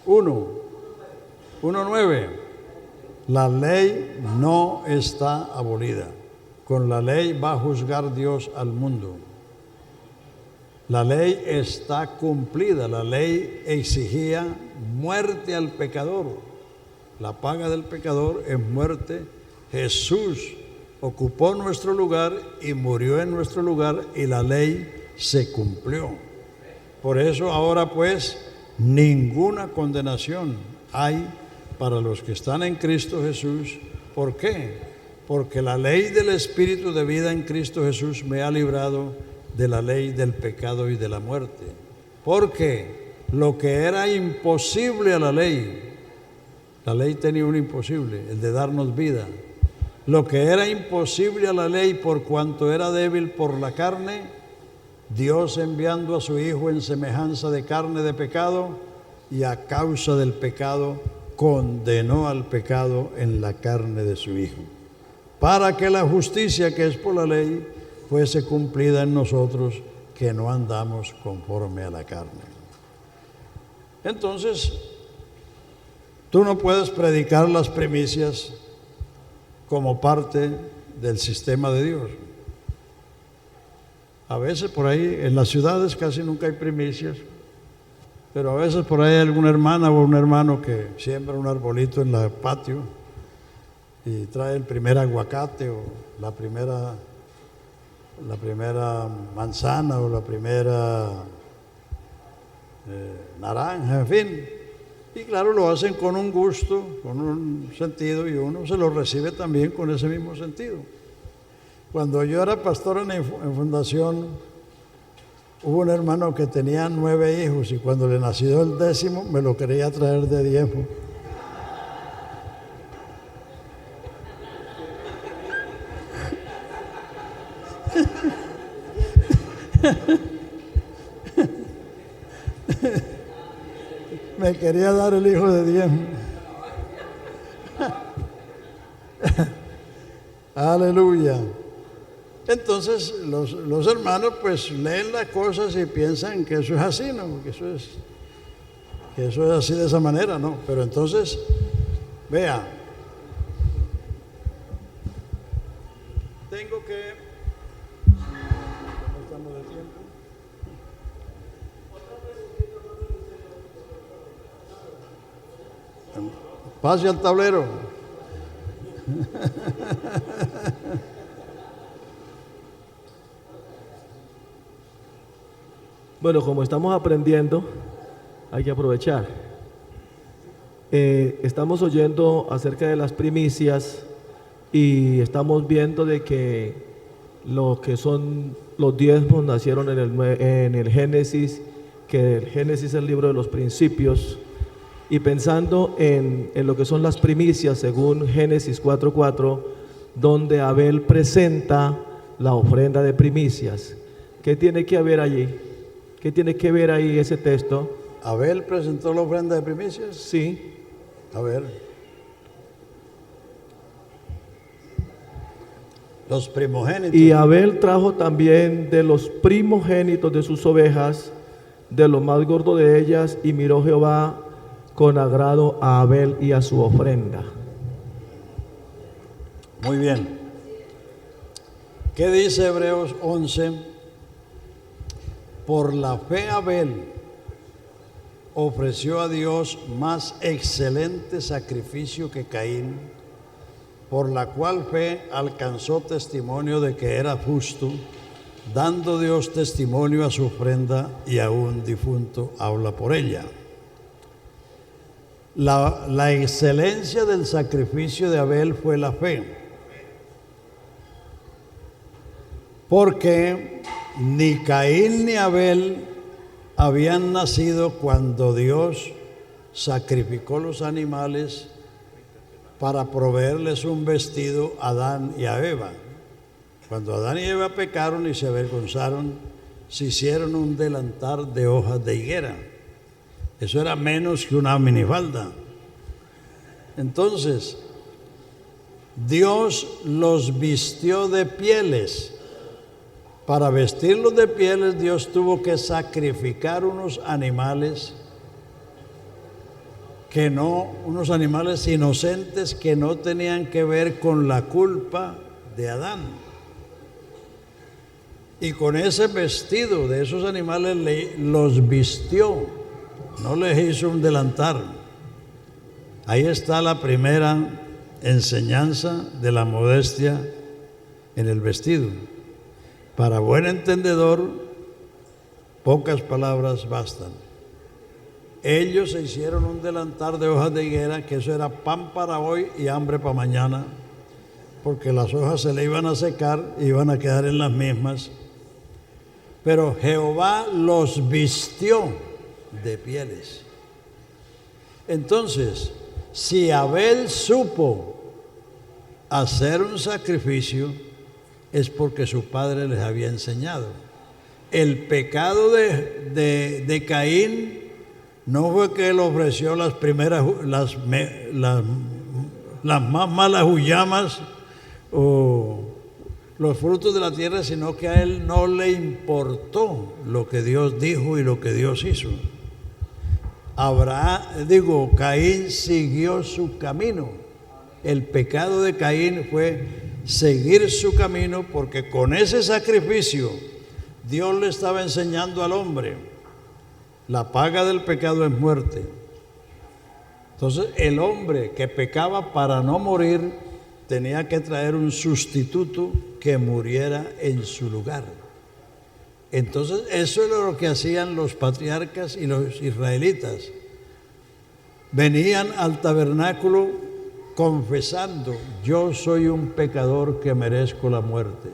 1:9. La ley no está abolida. Con la ley va a juzgar Dios al mundo. La ley está cumplida. La ley exigía muerte al pecador. La paga del pecador es muerte. Jesús ocupó nuestro lugar y murió en nuestro lugar, y la ley se cumplió. Por eso ahora pues ninguna condenación hay para los que están en Cristo Jesús. ¿Por qué? Porque la ley del Espíritu de vida en Cristo Jesús me ha librado de la ley del pecado y de la muerte. Porque lo que era imposible a la ley tenía un imposible, el de darnos vida. Lo que era imposible a la ley por cuanto era débil por la carne, Dios, enviando a su Hijo en semejanza de carne de pecado, y a causa del pecado condenó al pecado en la carne de su Hijo, para que la justicia que es por la ley fuese cumplida en nosotros, que no andamos conforme a la carne. Entonces, tú no puedes predicar las primicias como parte del sistema de Dios. A veces por ahí, en las ciudades casi nunca hay primicias, pero a veces por ahí hay alguna hermana o un hermano que siembra un arbolito en el patio y trae el primer aguacate o la primera manzana o la primera naranja, en fin. Y claro, lo hacen con un gusto, con un sentido, y uno se lo recibe también con ese mismo sentido. Cuando yo era pastor en fundación, hubo un hermano que tenía 9 hijos, y cuando le nació el 10º me lo quería traer de diezmo. Me quería dar el hijo de diezmo. Aleluya. Entonces los hermanos pues leen las cosas y piensan que eso es así, ¿no? Que eso es así, de esa manera, ¿no? Pero entonces, vea, Pase al tablero. Bueno, como estamos aprendiendo, hay que aprovechar. Estamos oyendo acerca de las primicias y estamos viendo de que lo que son los diezmos nacieron en el Génesis, que el Génesis es el libro de los principios, y pensando en lo que son las primicias según Génesis 4:4, donde Abel presenta la ofrenda de primicias. ¿Qué tiene que haber allí? ¿Qué tiene que ver ahí ese texto? Abel presentó la ofrenda de primicias. Sí. A ver. Los primogénitos. Y Abel trajo también de los primogénitos de sus ovejas, de lo más gordo de ellas, y miró Jehová con agrado a Abel y a su ofrenda. Muy bien. ¿Qué dice Hebreos 11? Por la fe Abel ofreció a Dios más excelente sacrificio que Caín, por la cual fe alcanzó testimonio de que era justo, dando Dios testimonio a su ofrenda, y aún difunto habla por ella. La excelencia del sacrificio de Abel fue la fe, porque ni Caín ni Abel habían nacido cuando Dios sacrificó los animales para proveerles un vestido a Adán y a Eva. Cuando Adán y Eva pecaron y se avergonzaron, se hicieron un delantal de hojas de higuera. Eso era menos que una minifalda. Entonces, Dios los vistió de pieles. Para vestirlos de pieles, Dios tuvo que sacrificar unos animales unos animales inocentes que no tenían que ver con la culpa de Adán. Y con ese vestido de esos animales los vistió, no les hizo un delantal. Ahí está la primera enseñanza de la modestia en el vestido. Para buen entendedor, pocas palabras bastan. Ellos se hicieron un delantal de hojas de higuera, que eso era pan para hoy y hambre para mañana, porque las hojas se le iban a secar y iban a quedar en las mismas. Pero Jehová los vistió de pieles. Entonces, si Abel supo hacer un sacrificio, es porque su padre les había enseñado. El pecado de Caín no fue que él ofreció las primeras, las más malas huyamas o los frutos de la tierra, sino que a él no le importó lo que Dios dijo y lo que Dios hizo. Caín siguió su camino. El pecado de Caín fue seguir su camino, porque con ese sacrificio Dios le estaba enseñando al hombre: la paga del pecado es muerte. Entonces el hombre que pecaba para no morir tenía que traer un sustituto que muriera en su lugar. Entonces eso era lo que hacían los patriarcas y los israelitas. Venían al tabernáculo confesando: yo soy un pecador que merezco la muerte,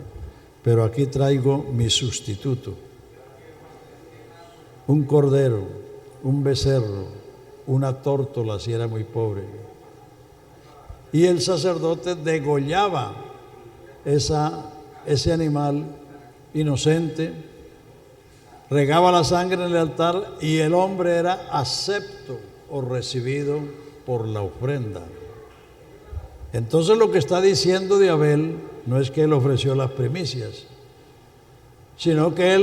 pero aquí traigo mi sustituto. Un cordero, un becerro, una tórtola si era muy pobre. Y el sacerdote degollaba ese animal inocente, regaba la sangre en el altar, y el hombre era acepto o recibido por la ofrenda. Entonces lo que está diciendo de Abel no es que él ofreció las primicias, sino que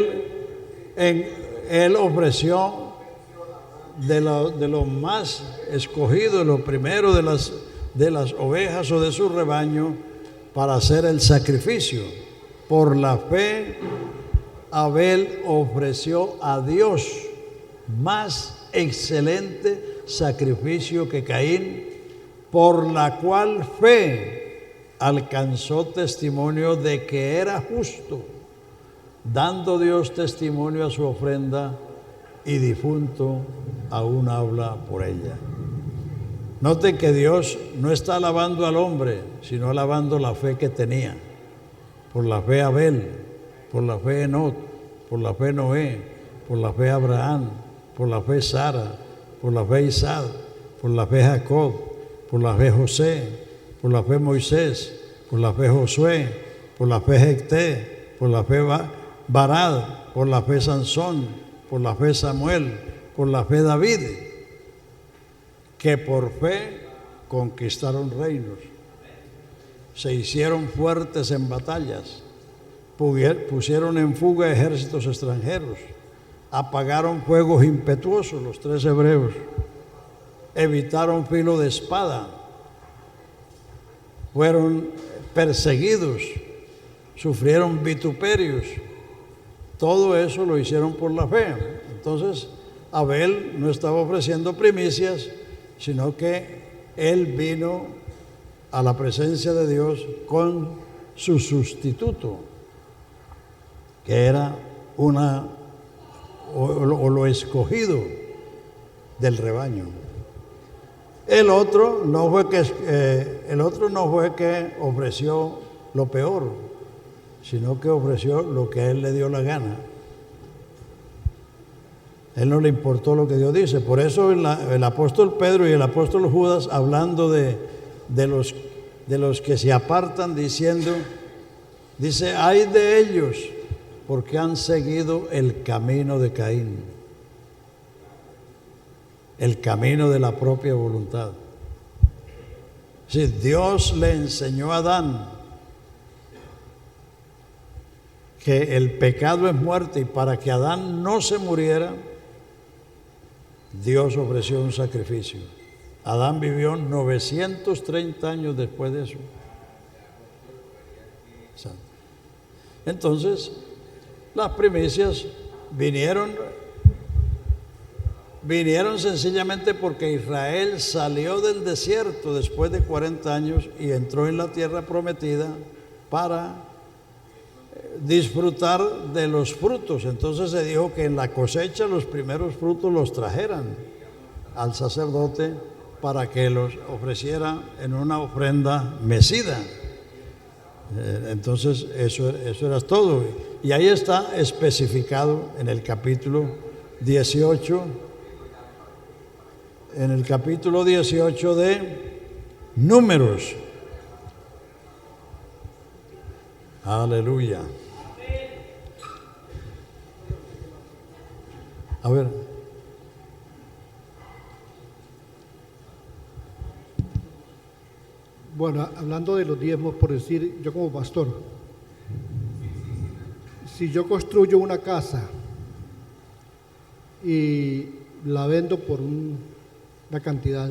él ofreció de lo más escogido, lo primero de las ovejas o de su rebaño, para hacer el sacrificio. Por la fe, Abel ofreció a Dios más excelente sacrificio que Caín, por la cual fe alcanzó testimonio de que era justo, dando Dios testimonio a su ofrenda, y difunto aún habla por ella. Noten que Dios no está alabando al hombre, sino alabando la fe que tenía. Por la fe Abel, por la fe Enoc, por la fe Noé, por la fe Abraham, por la fe Sara, por la fe Isaac, por la fe Jacob, por la fe José, por la fe Moisés, por la fe Josué, por la fe Jecté, por la fe Barad, por la fe Sansón, por la fe Samuel, por la fe David, que por fe conquistaron reinos, se hicieron fuertes en batallas, pusieron en fuga ejércitos extranjeros, apagaron fuegos impetuosos, los 3 hebreos, evitaron filo de espada, fueron perseguidos, sufrieron vituperios. Todo eso lo hicieron por la fe. Entonces, Abel no estaba ofreciendo primicias, sino que él vino a la presencia de Dios con su sustituto, que era lo escogido del rebaño. El otro no fue que ofreció lo peor, sino que ofreció lo que a él le dio la gana. Él no le importó lo que Dios dice. Por eso el apóstol Pedro y el apóstol Judas, hablando de los que se apartan, dice, ay de ellos, porque han seguido el camino de Caín, el camino de la propia voluntad. Si Dios le enseñó a Adán que el pecado es muerte, y para que Adán no se muriera, Dios ofreció un sacrificio. Adán vivió 930 años después de eso. Entonces, las primicias vinieron sencillamente porque Israel salió del desierto después de 40 años y entró en la tierra prometida para disfrutar de los frutos. Entonces se dijo que en la cosecha los primeros frutos los trajeran al sacerdote para que los ofreciera en una ofrenda mecida. Entonces eso era todo. Y ahí está especificado en el capítulo 18, de Números. Aleluya. A ver. Bueno, hablando de los diezmos, por decir, yo como pastor, si yo construyo una casa y la vendo por una cantidad,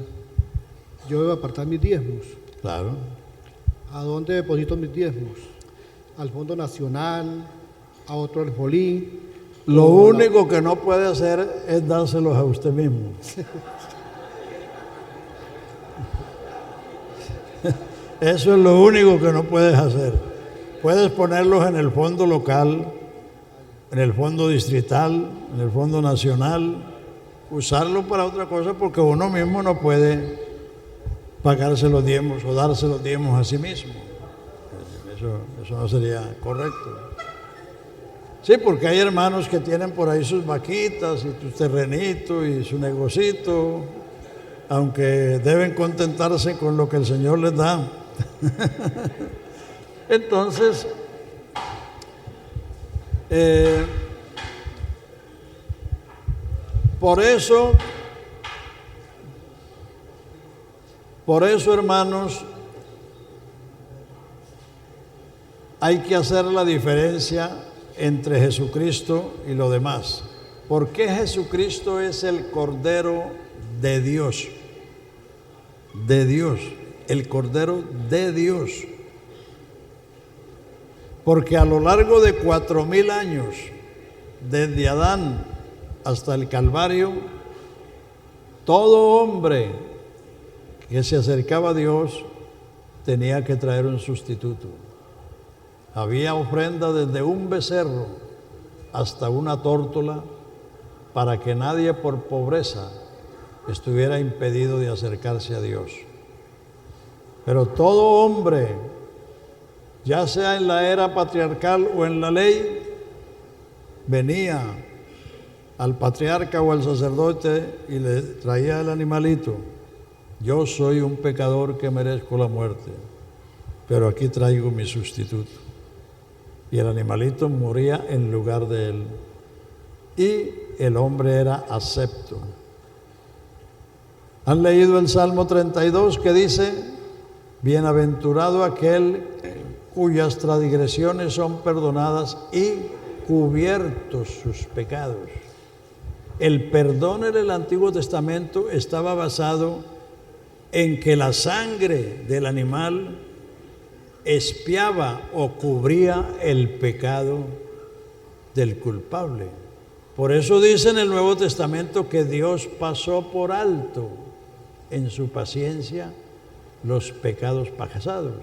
yo debo apartar mis diezmos. Claro. ¿A dónde deposito mis diezmos? ¿Al Fondo Nacional? ¿A otro alfolí? Lo único que no puede hacer es dárselos a usted mismo. Eso es lo único que no puedes hacer. Puedes ponerlos en el fondo local, en el fondo distrital, en el fondo nacional, usarlo para otra cosa, porque uno mismo no puede pagarse los diezmos o darse los diezmos a sí mismo. Eso no sería correcto. Sí, porque hay hermanos que tienen por ahí sus vaquitas y sus terrenitos y su negocito, aunque deben contentarse con lo que el Señor les da. Entonces, por eso, hermanos, hay que hacer la diferencia entre Jesucristo y lo demás. ¿Por qué Jesucristo es el Cordero de Dios? De Dios, el Cordero de Dios. Porque a lo largo de 4000 años, desde Adán hasta el Calvario, todo hombre que se acercaba a Dios tenía que traer un sustituto. Había ofrenda desde un becerro hasta una tórtola para que nadie por pobreza estuviera impedido de acercarse a Dios. Pero todo hombre, ya sea en la era patriarcal o en la ley, venía al patriarca o al sacerdote y le traía el animalito. Yo soy un pecador que merezco la muerte, pero aquí traigo mi sustituto. Y el animalito moría en lugar de él. Y el hombre era acepto. ¿Han leído el Salmo 32 que dice: bienaventurado aquel cuyas transgresiones son perdonadas y cubiertos sus pecados? El perdón en el Antiguo Testamento estaba basado en que la sangre del animal expiaba o cubría el pecado del culpable. Por eso dice en el Nuevo Testamento que Dios pasó por alto en su paciencia los pecados pasados.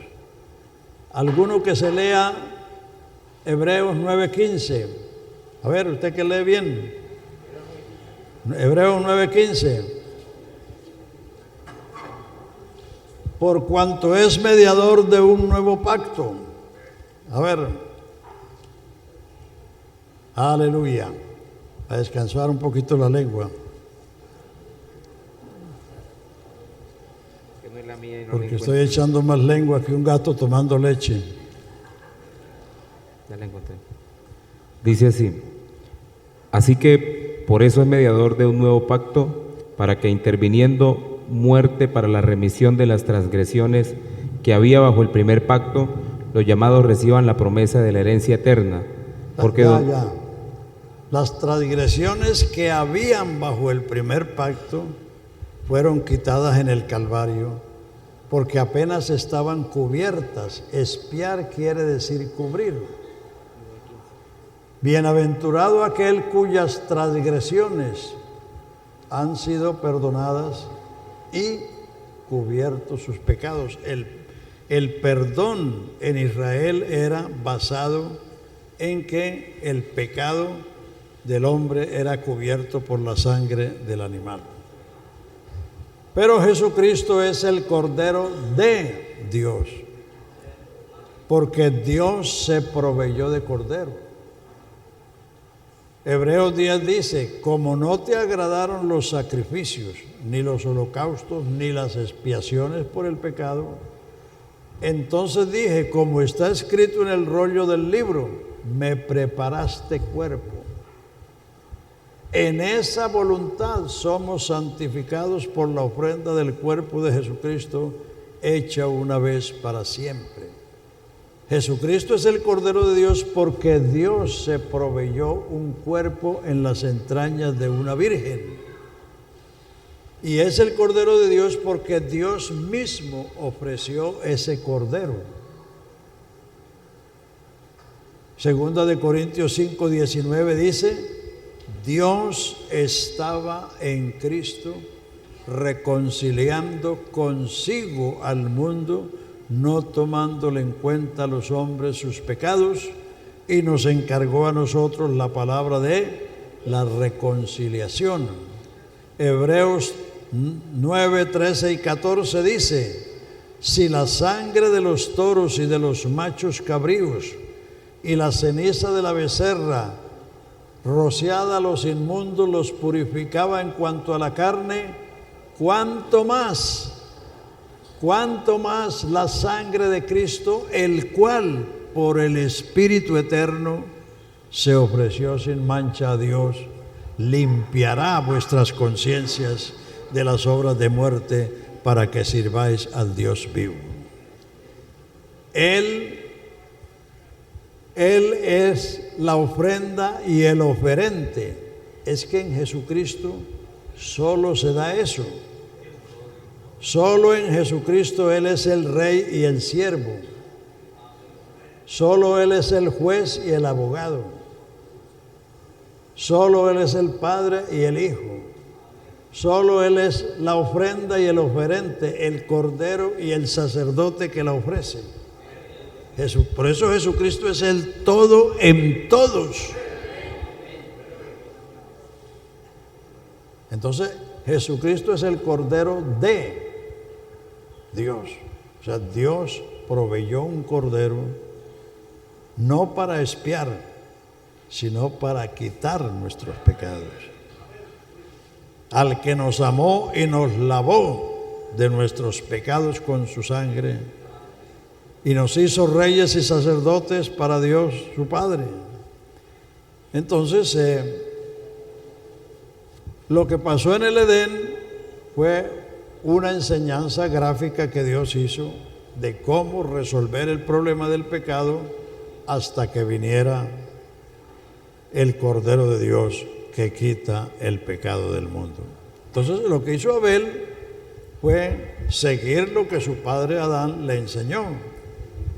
Alguno que se lea Hebreos 9:15. A ver, usted que lee bien. Hebreos 9:15. Por cuanto es mediador de un nuevo pacto. A ver. Aleluya. A descansar un poquito la lengua. Que no es la mía y no Porque la estoy echando más lengua que un gato tomando leche. Ya la encontré. Dice así: así que por eso es mediador de un nuevo pacto, para que interviniendo muerte para la remisión de las transgresiones que había bajo el primer pacto, los llamados reciban la promesa de la herencia eterna. Porque ya. Las transgresiones que habían bajo el primer pacto fueron quitadas en el Calvario, porque apenas estaban cubiertas. Expiar quiere decir cubrir. Bienaventurado aquel cuyas transgresiones han sido perdonadas y cubiertos sus pecados. El perdón en Israel era basado en que el pecado del hombre era cubierto por la sangre del animal. Pero Jesucristo es el Cordero de Dios, porque Dios se proveyó de Cordero. Hebreos 10 dice: como no te agradaron los sacrificios, ni los holocaustos, ni las expiaciones por el pecado, entonces dije, como está escrito en el rollo del libro, me preparaste cuerpo. En esa voluntad somos santificados por la ofrenda del cuerpo de Jesucristo, hecha una vez para siempre. Jesucristo es el Cordero de Dios porque Dios se proveyó un cuerpo en las entrañas de una virgen. Y es el Cordero de Dios porque Dios mismo ofreció ese Cordero. Segunda de Corintios 5:19 dice: Dios estaba en Cristo reconciliando consigo al mundo, no tomándole en cuenta a los hombres sus pecados, y nos encargó a nosotros la palabra de la reconciliación. Hebreos 9, 13 y 14 dice: si la sangre de los toros y de los machos cabríos y la ceniza de la becerra rociada a los inmundos los purificaba en cuanto a la carne, cuánto más la sangre de Cristo, el cual por el Espíritu eterno se ofreció sin mancha a Dios, limpiará vuestras conciencias de las obras de muerte para que sirváis al Dios vivo. Él es la ofrenda y el oferente. Es que en Jesucristo solo se da eso. Solo en Jesucristo Él es el Rey y el siervo. Solo Él es el juez y el abogado. Solo Él es el Padre y el Hijo. Solo Él es la ofrenda y el oferente, el cordero y el sacerdote que la ofrece. Por eso Jesucristo es el todo en todos. Entonces, Jesucristo es el cordero de Dios. O sea, Dios proveyó un cordero no para expiar, sino para quitar nuestros pecados. Al que nos amó y nos lavó de nuestros pecados con su sangre y nos hizo reyes y sacerdotes para Dios su Padre. Entonces, lo que pasó en el Edén fue una enseñanza gráfica que Dios hizo de cómo resolver el problema del pecado hasta que viniera el Cordero de Dios que quita el pecado del mundo. Entonces, lo que hizo Abel fue seguir lo que su padre Adán le enseñó.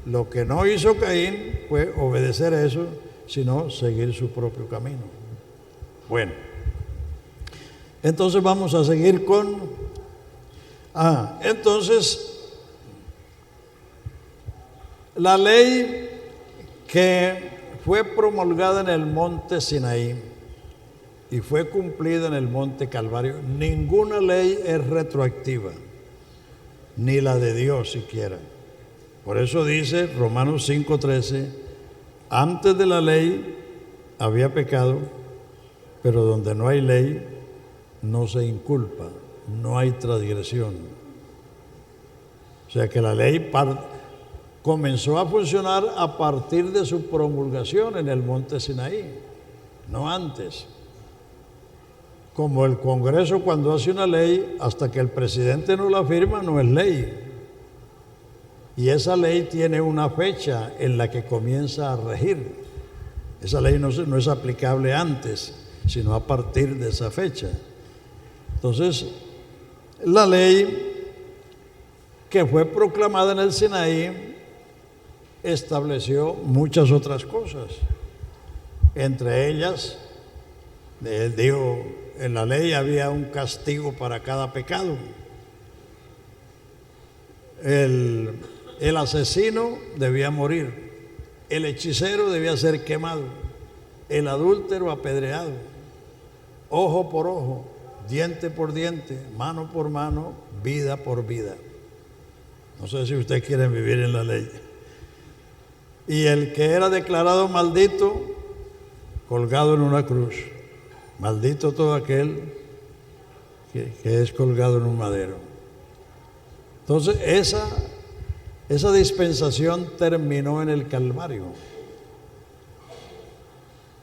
Lo que no hizo Caín fue obedecer eso, sino seguir su propio camino. Bueno, entonces vamos a seguir con... entonces, la ley que fue promulgada en el monte Sinaí y fue cumplida en el monte Calvario, ninguna ley es retroactiva, ni la de Dios siquiera. Por eso dice Romanos 5:13, antes de la ley había pecado, pero donde no hay ley no se inculpa, no hay transgresión. O sea que la ley comenzó a funcionar a partir de su promulgación en el monte Sinaí, no antes. Como el Congreso cuando hace una ley, hasta que el presidente no la firma, no es ley. Y esa ley tiene una fecha en la que comienza a regir. Esa ley no es aplicable antes, sino a partir de esa fecha. Entonces, la ley que fue proclamada en el Sinaí estableció muchas otras cosas. Entre ellas, él dijo, en la ley había un castigo para cada pecado. El asesino debía morir, el hechicero debía ser quemado, el adúltero apedreado, ojo por ojo, diente por diente, mano por mano, vida por vida. No sé si ustedes quieren vivir en la ley. Y el que era declarado maldito, colgado en una cruz. Maldito todo aquel que es colgado en un madero. Entonces, esa dispensación terminó en el Calvario.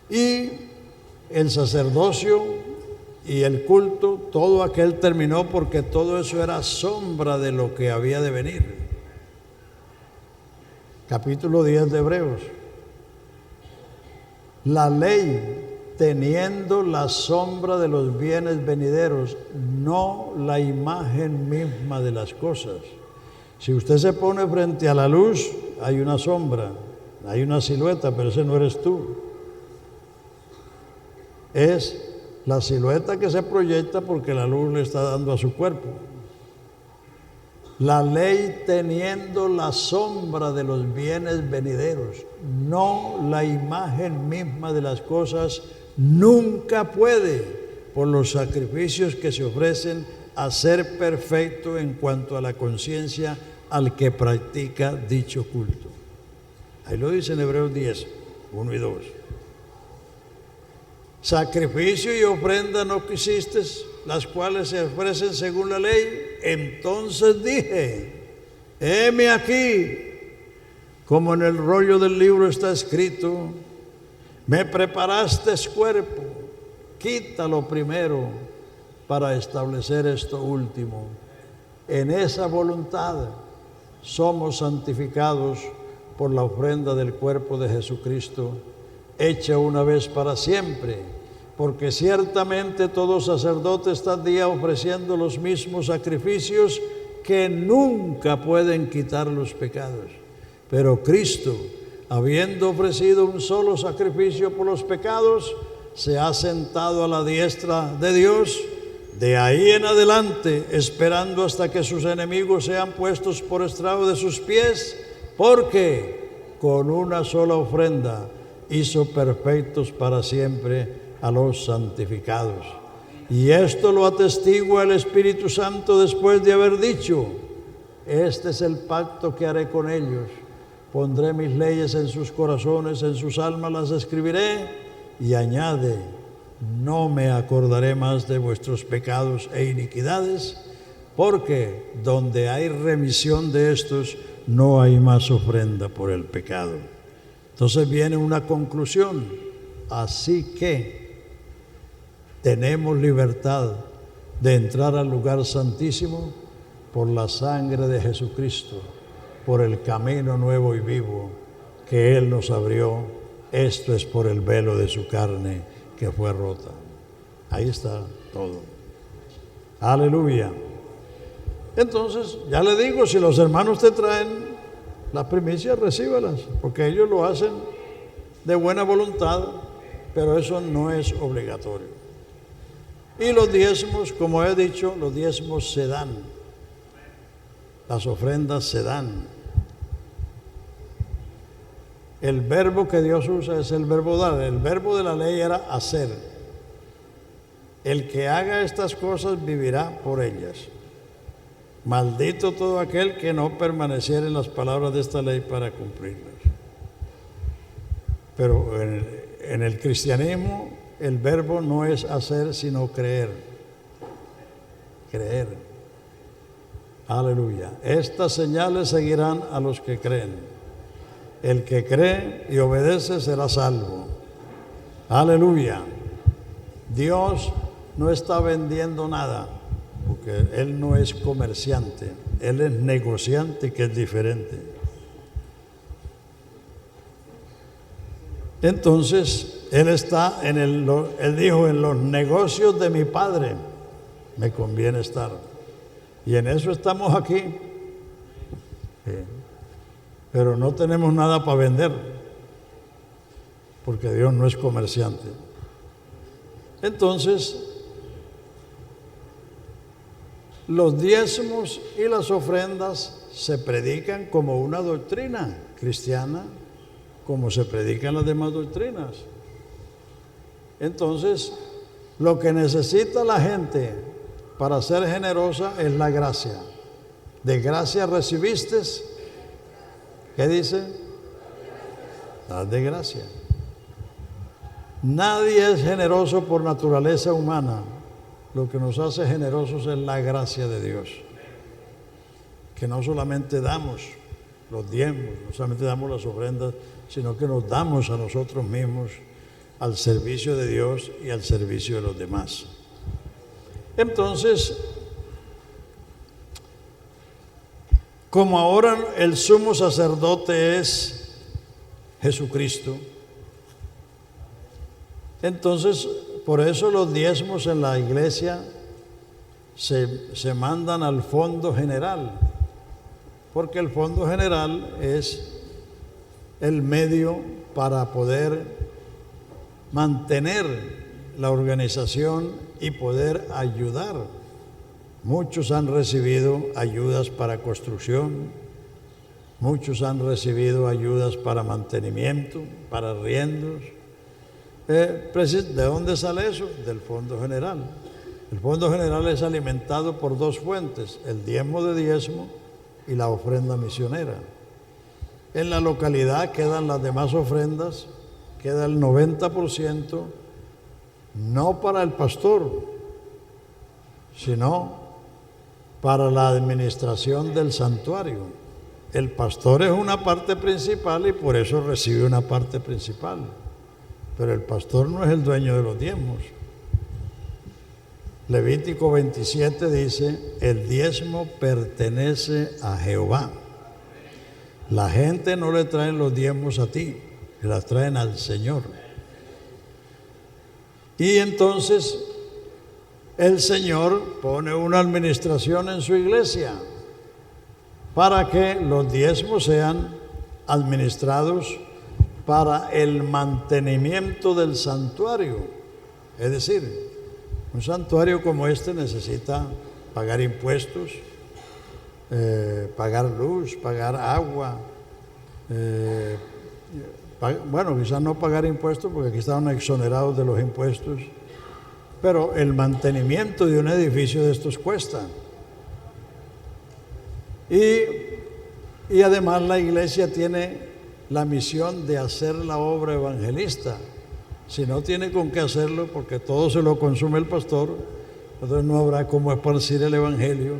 Y el sacerdocio y el culto, todo aquel terminó porque todo eso era sombra de lo que había de venir. Capítulo 10 de Hebreos. La ley, teniendo la sombra de los bienes venideros, no la imagen misma de las cosas. Si usted se pone frente a la luz, hay una sombra, hay una silueta, pero ese no eres tú. Es la silueta que se proyecta porque la luz le está dando a su cuerpo. La ley teniendo la sombra de los bienes venideros, no la imagen misma de las cosas, nunca puede, por los sacrificios que se ofrecen, hacer perfecto en cuanto a la conciencia al que practica dicho culto. Ahí lo dice en Hebreos 10, 1 y 2. Sacrificio y ofrenda no quisiste, las cuales se ofrecen según la ley. Entonces dije, heme aquí, como en el rollo del libro está escrito, me preparaste cuerpo, quítalo primero para establecer esto último. En esa voluntad somos santificados por la ofrenda del cuerpo de Jesucristo, hecha una vez para siempre, porque ciertamente todo sacerdote está día ofreciendo los mismos sacrificios que nunca pueden quitar los pecados. Pero Cristo, habiendo ofrecido un solo sacrificio por los pecados, se ha sentado a la diestra de Dios, de ahí en adelante, esperando hasta que sus enemigos sean puestos por estrado de sus pies, porque con una sola ofrenda hizo perfectos para siempre a los santificados. Y esto lo atestigua el Espíritu Santo después de haber dicho: este es el pacto que haré con ellos. Pondré mis leyes en sus corazones, en sus almas las escribiré. Y añade: no me acordaré más de vuestros pecados e iniquidades, porque donde hay remisión de estos, no hay más ofrenda por el pecado. Entonces viene una conclusión. Así que tenemos libertad de entrar al lugar santísimo por la sangre de Jesucristo, por el camino nuevo y vivo que Él nos abrió. Esto es por el velo de su carne que fue rota. Ahí está todo. Aleluya. Entonces, ya le digo, si los hermanos te traen las primicias, recíbalas, porque ellos lo hacen de buena voluntad, pero eso no es obligatorio. Y los diezmos, como he dicho, los diezmos se dan. Las ofrendas se dan. El verbo que Dios usa es el verbo dar. El verbo de la ley era hacer. El que haga estas cosas vivirá por ellas. Maldito todo aquel que no permaneciera en las palabras de esta ley para cumplirlas. Pero en el cristianismo el verbo no es hacer, sino creer. Creer. Aleluya. Estas señales seguirán a los que creen. El que cree y obedece será salvo. Aleluya. Dios no está vendiendo nada, porque Él no es comerciante, Él es negociante, que es diferente. Entonces, Él está Él dijo: en los negocios de mi Padre me conviene estar. Y en eso estamos aquí. Pero no tenemos nada para vender, porque Dios no es comerciante. Entonces, los diezmos y las ofrendas se predican como una doctrina cristiana, como se predican las demás doctrinas. Entonces, lo que necesita la gente para ser generosa es la gracia. De gracia recibiste, ¿qué dice? Dad de gracia. Nadie es generoso por naturaleza humana. Lo que nos hace generosos es la gracia de Dios. Que no solamente damos los diezmos, no solamente damos las ofrendas, sino que nos damos a nosotros mismos al servicio de Dios y al servicio de los demás. Entonces, como ahora el sumo sacerdote es Jesucristo, entonces por eso los diezmos en la iglesia se mandan al fondo general, porque el fondo general es el medio para poder mantener la organización y poder ayudar. Muchos han recibido ayudas para construcción, muchos han recibido ayudas para mantenimiento, para arriendos. ¿De dónde sale eso? Del fondo general. El fondo general es alimentado por dos fuentes: el diezmo de diezmo y la ofrenda misionera. En la localidad quedan las demás ofrendas, queda el 90%, no para el pastor, sino para la administración del santuario. El pastor es una parte principal y por eso recibe una parte principal. Pero el pastor no es el dueño de los diezmos. Levítico 27 dice: el diezmo pertenece a Jehová. La gente no le trae los diezmos a ti, se las traen al Señor. Y entonces el Señor pone una administración en su iglesia para que los diezmos sean administrados para el mantenimiento del santuario. Es decir, Un santuario como este necesita pagar impuestos, pagar luz, pagar agua. Bueno, quizás no pagar impuestos porque aquí estaban exonerados de los impuestos, pero el mantenimiento de un edificio de estos cuesta. Y además la iglesia tiene la misión de hacer la obra evangelista. Si no tiene con qué hacerlo, porque todo se lo consume el pastor, entonces no habrá cómo esparcir el evangelio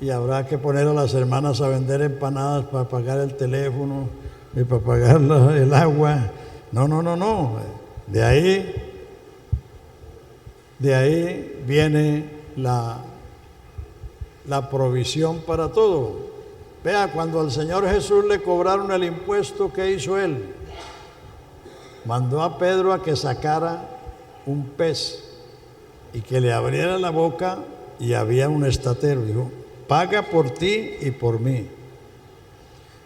y habrá que poner a las hermanas a vender empanadas para pagar el teléfono y para pagar el agua. No. De ahí viene la provisión para todo. Vea, cuando al Señor Jesús le cobraron el impuesto, ¿qué hizo Él? Mandó a Pedro a que sacara un pez y que le abriera la boca y había un estatero. Dijo, paga por ti y por mí.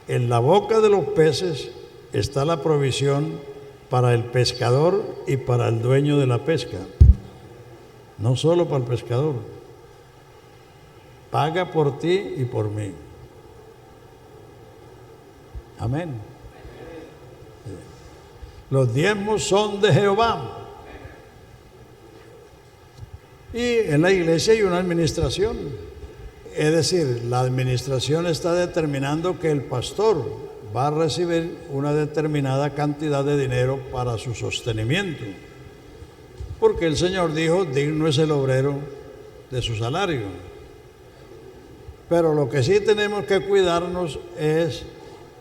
En la boca de los peces está la provisión para el pescador y para el dueño de la pesca. No solo para el pescador. Paga por ti y por mí. Amén. Los diezmos son de Jehová. Y en la iglesia hay una administración. Es decir, la administración está determinando que el pastor va a recibir una determinada cantidad de dinero para su sostenimiento. Porque el Señor dijo, digno es el obrero de su salario. Pero lo que sí tenemos que cuidarnos es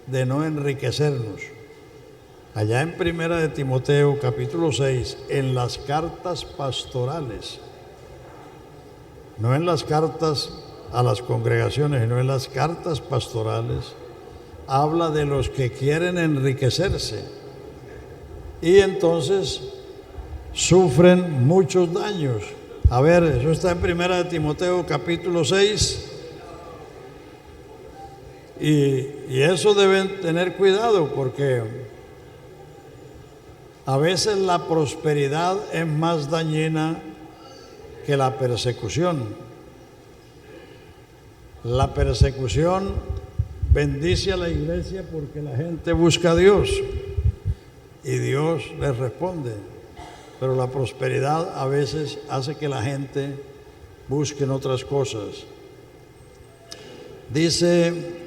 de no enriquecernos. Allá en Primera de Timoteo, capítulo 6, en las cartas pastorales, no en las cartas a las congregaciones, sino en las cartas pastorales, habla de los que quieren enriquecerse y entonces sufren muchos daños. A ver, eso está en Primera de Timoteo, capítulo 6. Y eso deben tener cuidado porque a veces la prosperidad es más dañina que la persecución. La persecución bendice a la iglesia porque la gente busca a Dios y Dios les responde. Pero la prosperidad a veces hace que la gente busque en otras cosas. Dice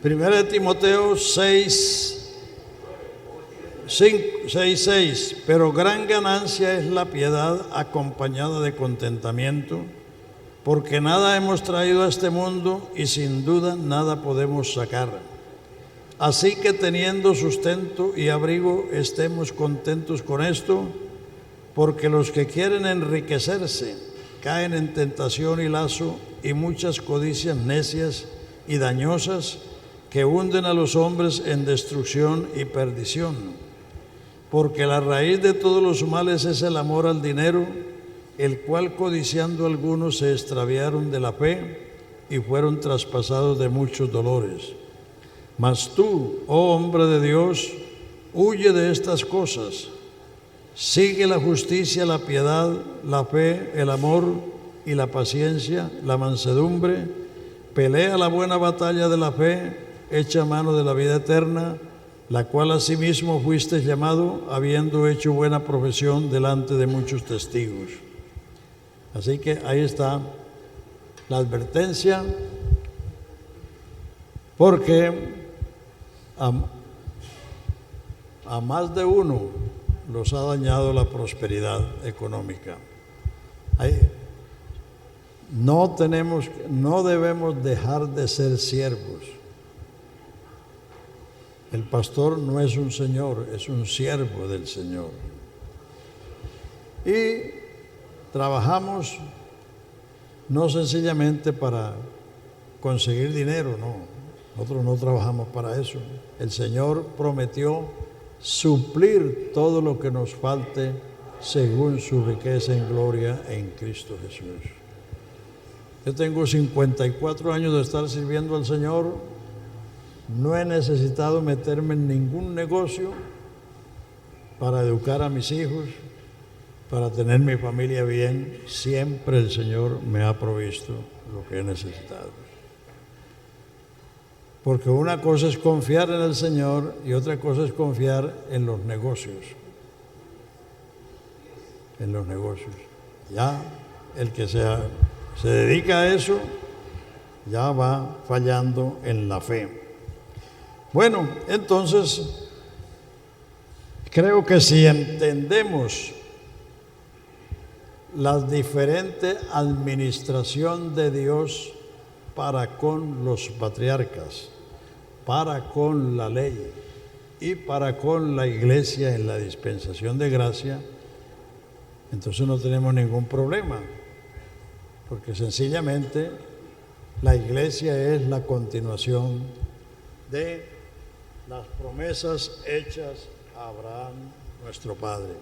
Primera de Timoteo 6:6, pero gran ganancia es la piedad acompañada de contentamiento, porque nada hemos traído a este mundo y sin duda nada podemos sacar. Así que teniendo sustento y abrigo, estemos contentos con esto, porque los que quieren enriquecerse caen en tentación y lazo y muchas codicias necias y dañosas que hunden a los hombres en destrucción y perdición. Porque la raíz de todos los males es el amor al dinero, el cual codiciando algunos se extraviaron de la fe y fueron traspasados de muchos dolores. Mas tú, oh hombre de Dios, huye de estas cosas. Sigue la justicia, la piedad, la fe, el amor y la paciencia, la mansedumbre. Pelea la buena batalla de la fe, echa mano de la vida eterna, la cual asimismo fuiste llamado, habiendo hecho buena profesión delante de muchos testigos. Así que ahí está la advertencia, porque a más de uno los ha dañado la prosperidad económica. No debemos dejar de ser siervos. El pastor no es un señor, es un siervo del Señor. Y trabajamos no sencillamente para conseguir dinero, no. Nosotros no trabajamos para eso. El Señor prometió suplir todo lo que nos falte según su riqueza en gloria en Cristo Jesús. Yo tengo 54 años de estar sirviendo al Señor no he necesitado meterme en ningún negocio para educar a mis hijos, para tener mi familia bien. Siempre el Señor me ha provisto lo que he necesitado. Porque una cosa es confiar en el Señor y otra cosa es confiar en los negocios. En los negocios. Ya el que se dedica a eso ya va fallando en la fe. Bueno, entonces creo que si entendemos la diferente administración de Dios para con los patriarcas, para con la ley y para con la iglesia en la dispensación de gracia, entonces no tenemos ningún problema, porque sencillamente la iglesia es la continuación de las promesas hechas a Abraham, nuestro padre.